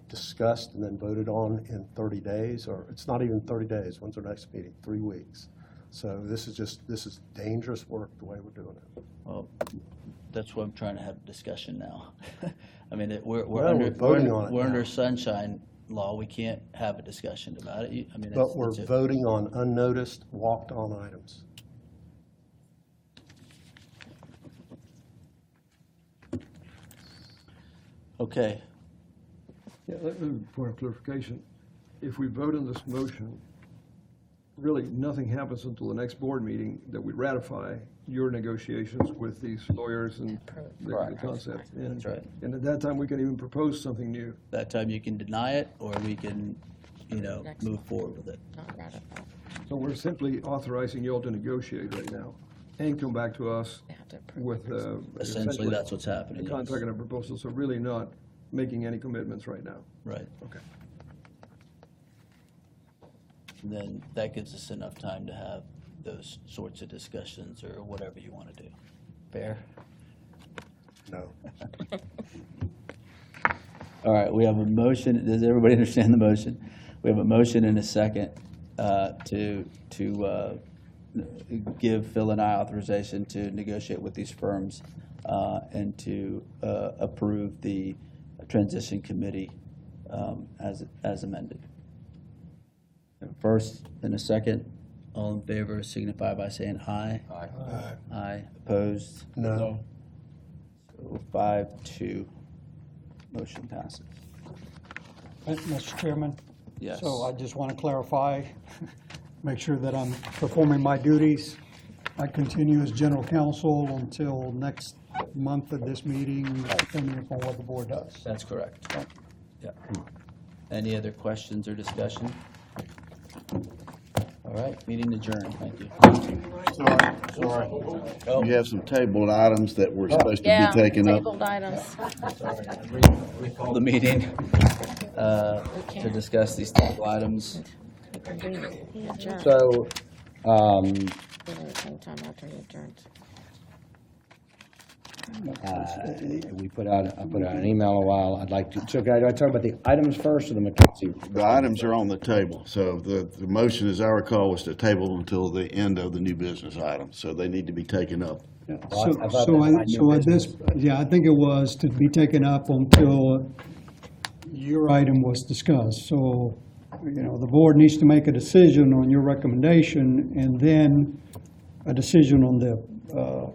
discussed and then voted on in 30 days, or it's not even 30 days. When's our next meeting? 3 weeks. So this is dangerous work the way we're doing it. Well, that's why I'm trying to have a discussion now. I mean, we're Well, under, we're voting on it we're now. under sunshine law. We can't have a discussion about it. I mean, But we're that's it. voting on unnoticed, walked-on items. Okay, Yeah, point of clarification, if we vote on this motion, really, nothing happens until the next board meeting that we ratify your negotiations with these lawyers and the Correct. concept. And- That's right. And at that time, we can even propose something new. that time you can deny it, or we can, Next move forward with it. Not ratified. So we're simply authorizing you all to negotiate right now and come back to us They have to approve. with Essentially, that's what's happening. a yes. contract and a proposal, so really not making any commitments right now. Right. Okay. And then that gives us enough time to have those sorts of discussions or whatever you want to do. Fair? No. All right, we have a motion. Does everybody understand the motion? We have a motion and a second to give Phil and I authorization to negotiate with these firms and to approve the transition committee as amended. First and a second, all in favor signify by saying aye. Aye. Aye. Opposed? No. So 5-2, motion passes. Mr. Chairman? Yes. So I just want to clarify, make sure that I'm performing my duties. I continue as general counsel until next month of this meeting, depending upon what the board does. That's correct. Yeah. Any other questions or discussion? All right, meeting adjourned. Thank you. Sorry. You have some tabled items that were supposed to Yeah, be taken up. tabled items. Call the meeting to discuss these table items. He adjourned So, at the same time after he adjourned. I put out an email a while, I'd like to, so do I talk about the items first or the McKinsey? The items are on the table, so the motion, as I recall, was to table until the end of the new business items, so they need to be taken up. I think it was to be taken up until your item was discussed. So, the board needs to make a decision on your recommendation and then a decision on the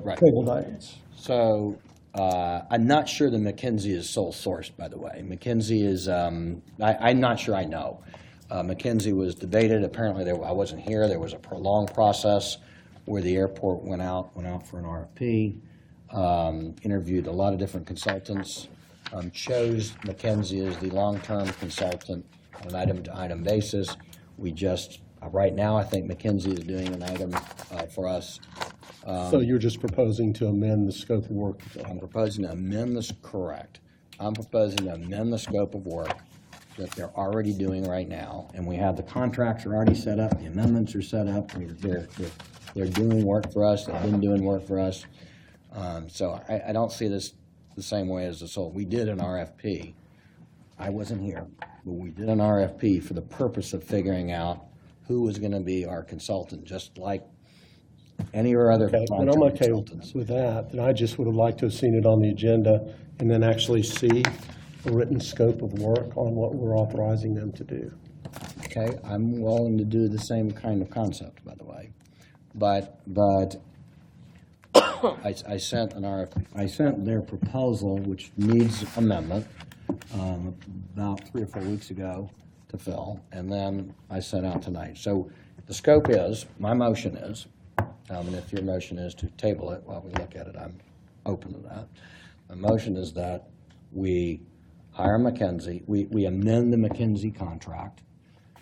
Right. tabled items. So, I'm not sure that McKinsey is sole sourced, by the way. McKinsey is, I'm not sure I know. McKinsey was debated, apparently I wasn't here, there was a prolonged process where the airport went out for an RFP, interviewed a lot of different consultants, chose McKinsey as the long-term consultant on an item-to-item basis. We just, right now, I think McKinsey is doing an item for us. So you're just proposing to amend the scope of work? I'm proposing to amend this, correct. I'm proposing to amend the scope of work that they're already doing right now. And we have the contracts are already set up, the amendments are set up, they're doing work for us, they've been doing work for us. So I don't see this the same way as this whole, we did an RFP. I wasn't here, but we did an RFP for the purpose of figuring out who was gonna be our consultant, just like any or other Okay, and I'm contract okay consultants. with that, and I just would have liked to have seen it on the agenda and then actually see a written scope of work on what we're authorizing them to do. Okay, I'm willing to do the same kind of concept, by the way. But I sent an RFP, I sent their proposal, which needs amendment, about 3 or 4 weeks ago to fill, and then I sent out tonight. So the scope is, my motion is, and if your motion is to table it while we look at it, I'm open to that. My motion is that we hire McKinsey, we amend the McKinsey contract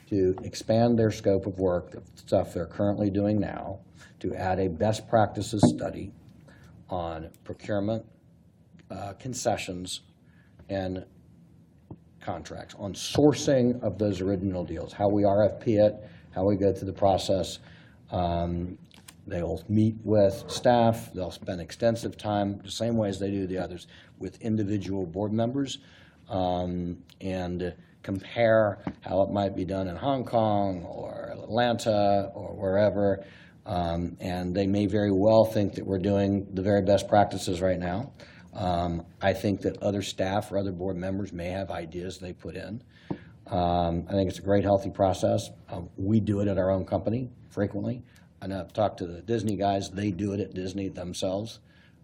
to expand their scope of work, the stuff they're currently doing now, to add a best practices study on procurement, concessions, and contracts, on sourcing of those original deals, how we RFP it, how we go through the process. They'll meet with staff, they'll spend extensive time, the same way as they do the others, with individual board members, and compare how it might be done in Hong Kong or Atlanta or wherever. And they may very well think that we're doing the very best practices right now. I think that other staff or other board members may have ideas they put in. I think it's a great, healthy process. We do it at our own company frequently. I know I've talked to the Disney guys, they do it at Disney themselves.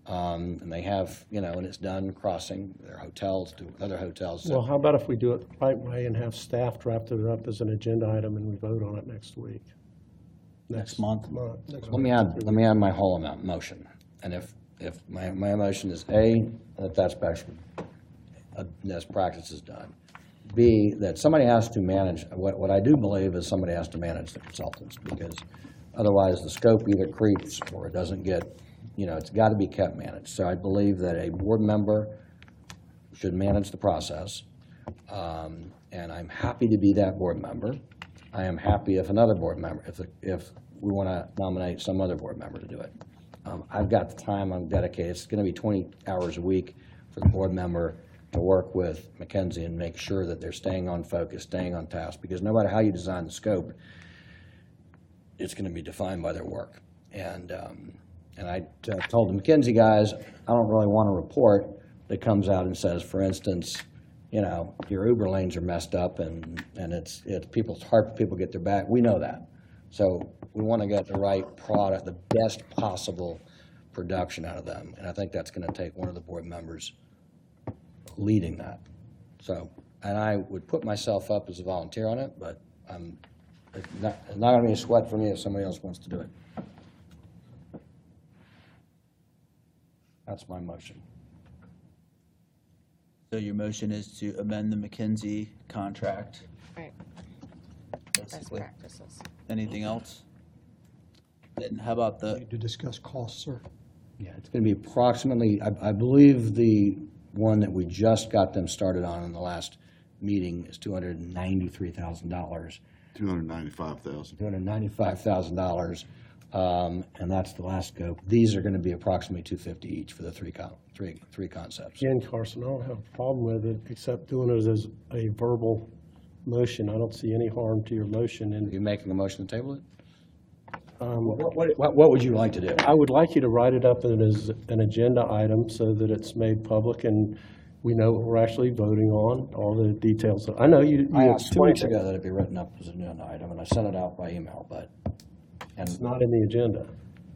And they have, and it's done crossing their hotels to other hotels. Well, how about if we do it the right way and have staff draft it up as an agenda item and we vote on it next week? Next month? Next Let me add my whole amount motion. And if my motion is A, that best practice is done. B, that somebody has to manage, what I do believe is somebody has to manage the consultants, because otherwise the scope either creeps or it doesn't get, it's got to be kept managed. So I believe that a board member should manage the process. And I'm happy to be that board member. I am happy if another board member, if we want to nominate some other board member to do it. I've got the time, I'm dedicated. It's going to be 20 hours a week for the board member to work with McKinsey and make sure that they're staying on focus, staying on task, because no matter how you design the scope, it's going to be defined by their work. And I told the McKinsey guys, I don't really want a report that comes out and says, for instance, your Uber lanes are messed up and it's hard for people to get their back. We know that. So we want to get the right product, the best possible production out of them. And I think that's going to take one of the board members leading that. So, and I would put myself up as a volunteer on it, but it's not going to be a sweat for me if somebody else wants to do it. That's my motion. So your motion is to amend the McKinsey contract. Right, best Basically. practices. Anything else? Then how about the, Need to discuss costs, sir. Yeah, it's going to be approximately, I believe the one that we just got them started on in the last meeting is $293,000. $295,000. $295,000, and that's the last scope. These are going to be approximately $250 each for the three concepts. Again, Carson, I don't have a problem with it, except doing it as a verbal motion. I don't see any harm to your motion. Are And you making a motion to table it? What would you like to do? I would like you to write it up as an agenda item so that it's made public and we know what we're actually voting on, all the details. I know you I asked 2 weeks explained ago it. that it be written up as an agenda item, and I sent it out by email, It's and not in the agenda.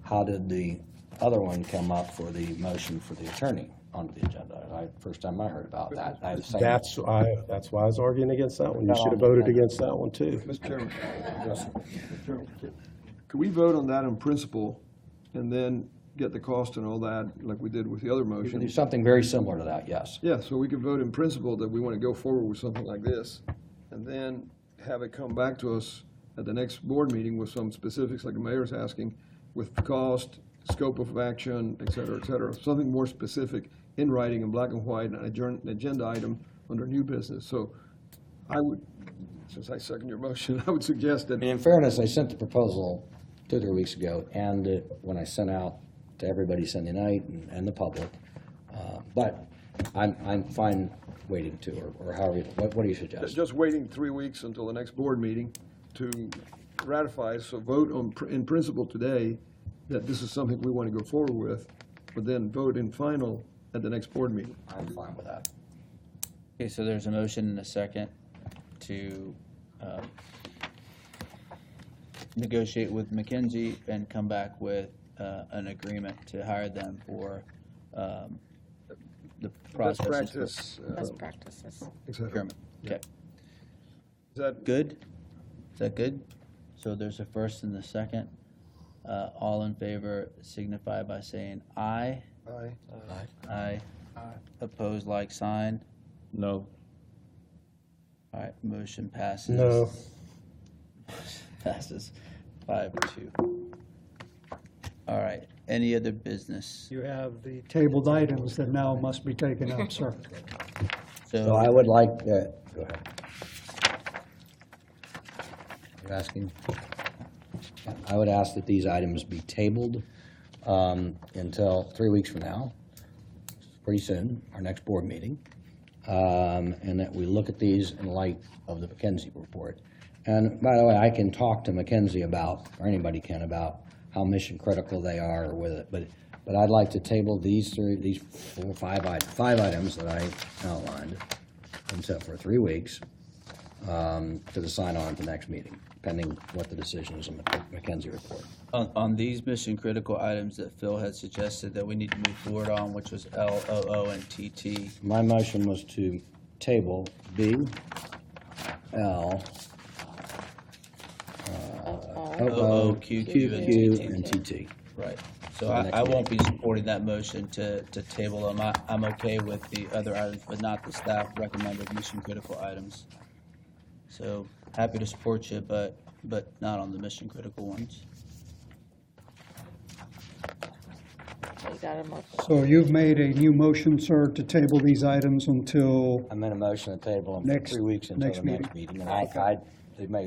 how did the other one come up for the motion for the attorney onto the agenda? First time I heard about that. I had the same- That's why I was arguing against that one. You should have voted against that one too. Mr. Chairman, could we vote on that in principle and then get the cost and all that, like we did with the other We can do motion? something very similar to that, yes. Yeah, so we could vote in principle that we want to go forward with something like this, and then have it come back to us at the next board meeting with some specifics, like the mayor's asking, with cost, scope of action, et cetera, something more specific in writing in black and white, an agenda item under new business. So I would, since I second your motion, I would suggest that And in fairness, I sent the proposal 2 or 3 weeks ago, and when I sent out to everybody Sunday night and the public, but I'm fine waiting to, or however, what do you suggest? just waiting 3 weeks until the next board meeting to ratify, so vote on, in principle today, that this is something we want to go forward with, but then vote in final at the next board meeting. I'm fine with that. okay, so there's a motion and a second to negotiate with McKinsey and come back with an agreement to hire them for the Best process. practice, Best practices. et cetera. Procurement. Okay, Is that, good? Is that good? So there's a first and a second. All in favor signify by saying aye. aye? Aye. Opposed, like sign. No. All right, motion passes. No. Passes 5-2. All right, any other business? You have the tabled items that now must be taken up, sir. So I would like, go ahead. You're asking? I would ask that these items be tabled until 3 weeks from now, pretty soon, our next board meeting, and that we look at these in light of the McKenzie report. And by the way, I can talk to McKenzie about, or anybody can, about how mission critical they are with it, but I'd like to table these 5 items that I outlined until for 3 weeks to the sign on at the next meeting, pending what the decision is on the McKenzie report. On these mission critical items that Phil had suggested that we need to move forward on, which was L, OO, and TT. My motion was to table B, L, OO, QQ, and QQ, and TT. TT. Right. So For the next I won't be supporting that motion to table them. I'm okay with the other items, but not the staff recommended mission critical items. So happy to support you, but not on the mission critical ones. So you got a motion. So you've made a new motion, sir, to table these items until, I made a motion to table them for Next- 3 weeks until next the next meeting, and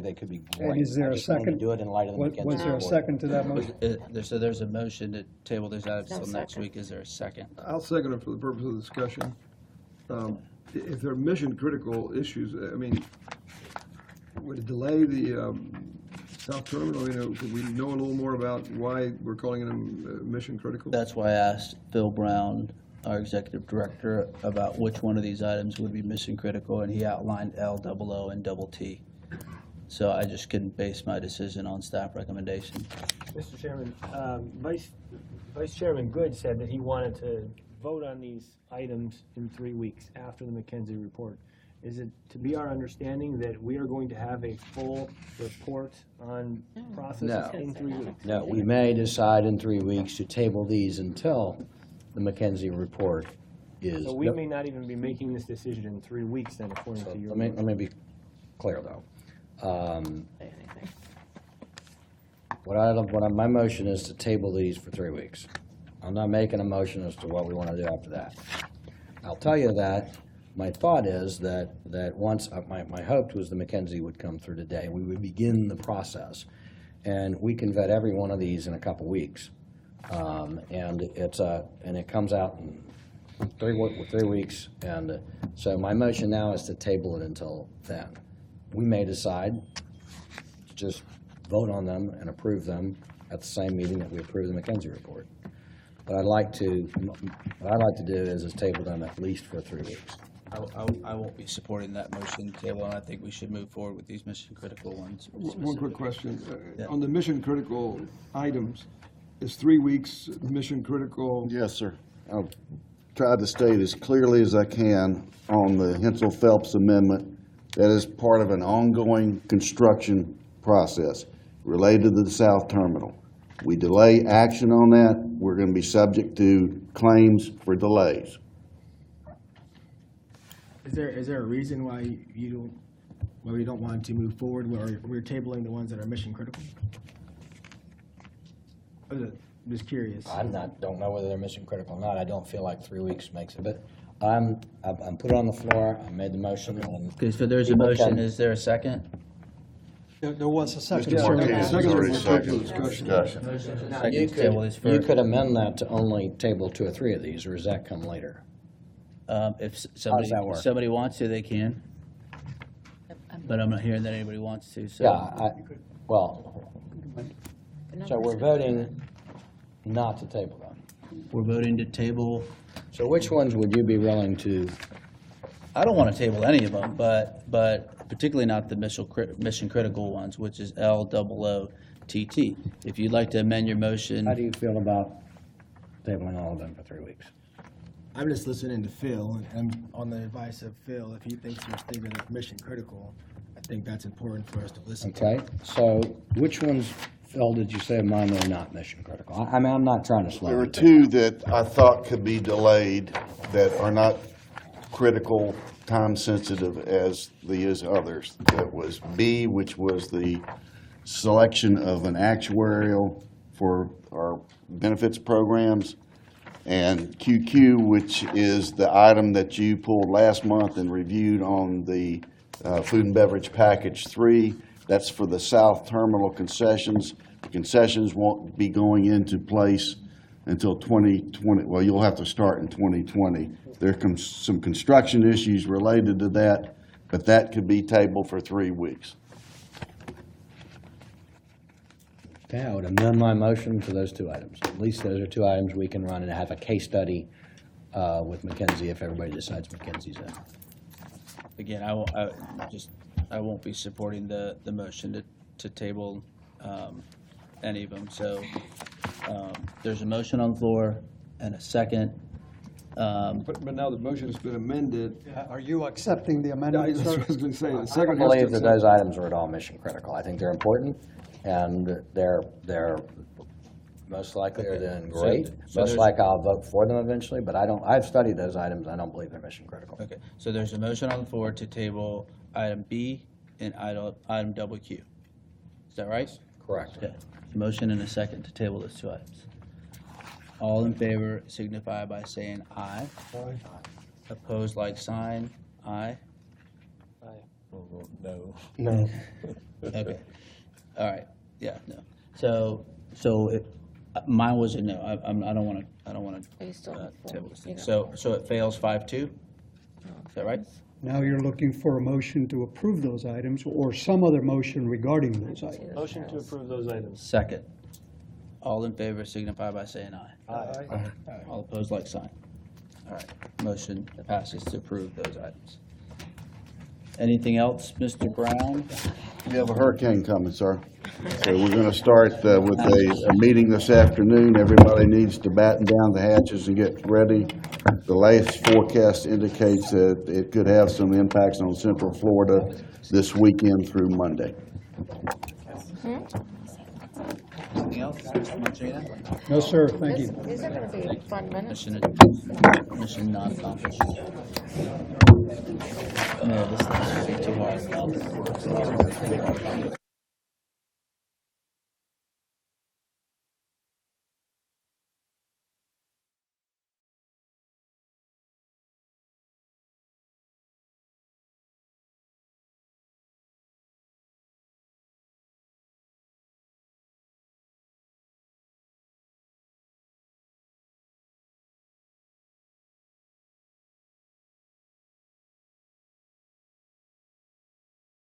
they could be and joint. is there I a just wanted to second? do it in light of the McKenzie Was there a report. second to that motion? So there's a motion to table these items No until next second. week. Is there a second? I'll second it for the purpose of the discussion. If they're mission-critical issues, I mean, would it delay the South Terminal? You know, could we know a little more about why we're calling them mission-critical? That's why I asked Phil Brown, our executive director, about which one of these items would be mission critical, and he outlined L, double O, and double T. So I just couldn't base my decision on staff recommendation. Mr. Chairman, Vice Chairman Good said that he wanted to vote on these items in 3 weeks after the McKenzie report. Is it to be our understanding that we are going to have a full report on processes No. in 3 weeks? No, we may decide in 3 weeks to table these until the McKenzie report is. So we may not even be making this decision in 3 weeks then, according to your. Let me be clear, though. Say anything. My motion is to table these for 3 weeks. I'm not making a motion as to what we want to do after that. I'll tell you that my thought is that once, my hope was the McKenzie would come through today, we would begin the process. And we can vet every one of these in a couple weeks. And it comes out in 3 weeks. And so my motion now is to table it until then. We may decide to just vote on them and approve them at the same meeting that we approve the McKenzie report. But what I'd like to do is table them at least for 3 weeks. I won't be supporting that motion table, and I think we should move forward with these mission critical ones. One quick question. Yeah. On the mission-critical items, is 3 weeks mission-critical? Yes, sir. I'll try to state as clearly as I can on the Hensel Phelps Amendment. That is part of an ongoing construction process related to the South Terminal. We delay action on that, we're going to be subject to claims for delays. Is there a reason why you don't want to move forward, where we're tabling the ones that are mission critical? I'm just curious. Don't know whether they're mission critical or not. I don't feel like 3 weeks makes it, but I'm put it on the floor, I made the motion, and Okay, so there's a People motion. can- Is there a second? There was a second. Mr. sir. Martinez. Martinez has already Second for seconded the discussion. discussion. Second you to table these could, you first. could amend that to only table 2 or 3 of these, or does that come later? If somebody, that work? somebody wants to, they can. But I'm not hearing that anybody wants to, so. Yeah, so we're voting not to table them. We're voting to table. So which ones would you be willing to? I don't want to table any of them, but particularly not the mission critical ones, which is L, double O, TT. If you'd like to amend your motion. How do you feel about tabling all of them for 3 weeks? I'm just listening to Phil, and on the advice of Phil, if he thinks there's things that are mission critical, I think that's important for us to listen to. Okay, so which ones, Phil, did you say of mine that are not mission critical? I mean, I'm not trying to slow There were you. two that I thought could be delayed that are not critical, time-sensitive as the others. That was B, which was the selection of an actuarial for our benefits programs, and QQ, which is the item that you pulled last month and reviewed on the food and beverage package 3. That's for the South Terminal concessions. The concessions won't be going into place until 2020. Well, you'll have to start in 2020. There comes some construction issues related to that, but that could be tabled for 3 weeks. Okay, I would amend my motion to those two items. At least those are two items we can run and have a case study with McKinsey if everybody decides McKinsey's in. Again, I won't be supporting the motion to table any of them. So there's a motion on the floor and a second. But now the motion's been amended. Are you accepting the Yeah, amendment, that's sir? what I was gonna say. The I second don't has to believe that accept- those items are at all mission critical. I think they're important, and they're most likely are then So- great. so Most there's- likely I'll vote for them eventually, but I've studied those items. I don't believe they're mission critical. Okay, so there's a motion on the floor to table item B and item double Q. Is that right? Correct. Okay, motion and a second to table those two items. All in favor signify by saying aye. Aye. Opposed, like sign, aye. No. No. Okay, all right, yeah, no. So mine was a no. I don't want Are you still to on the table phone? this You thing. know. So it fails 5-2? Is that right? Now you're looking for a motion to approve those items or some other motion regarding those items. Motion to approve those items. Second. All in favor signify by saying aye. Aye. All opposed, like sign. All right, motion passes to approve those items. Anything else, Mr. Brown? We have a hurricane coming, sir. So we're going to start with a meeting this afternoon. Everybody needs to batten down the hatches and get ready. The latest forecast indicates that it could have some impacts on Central Florida this weekend through Monday. Anything else, Mr. Martina? No, sir, thank you. These are gonna be fun minutes. Mission not accomplished. No, this is too hard.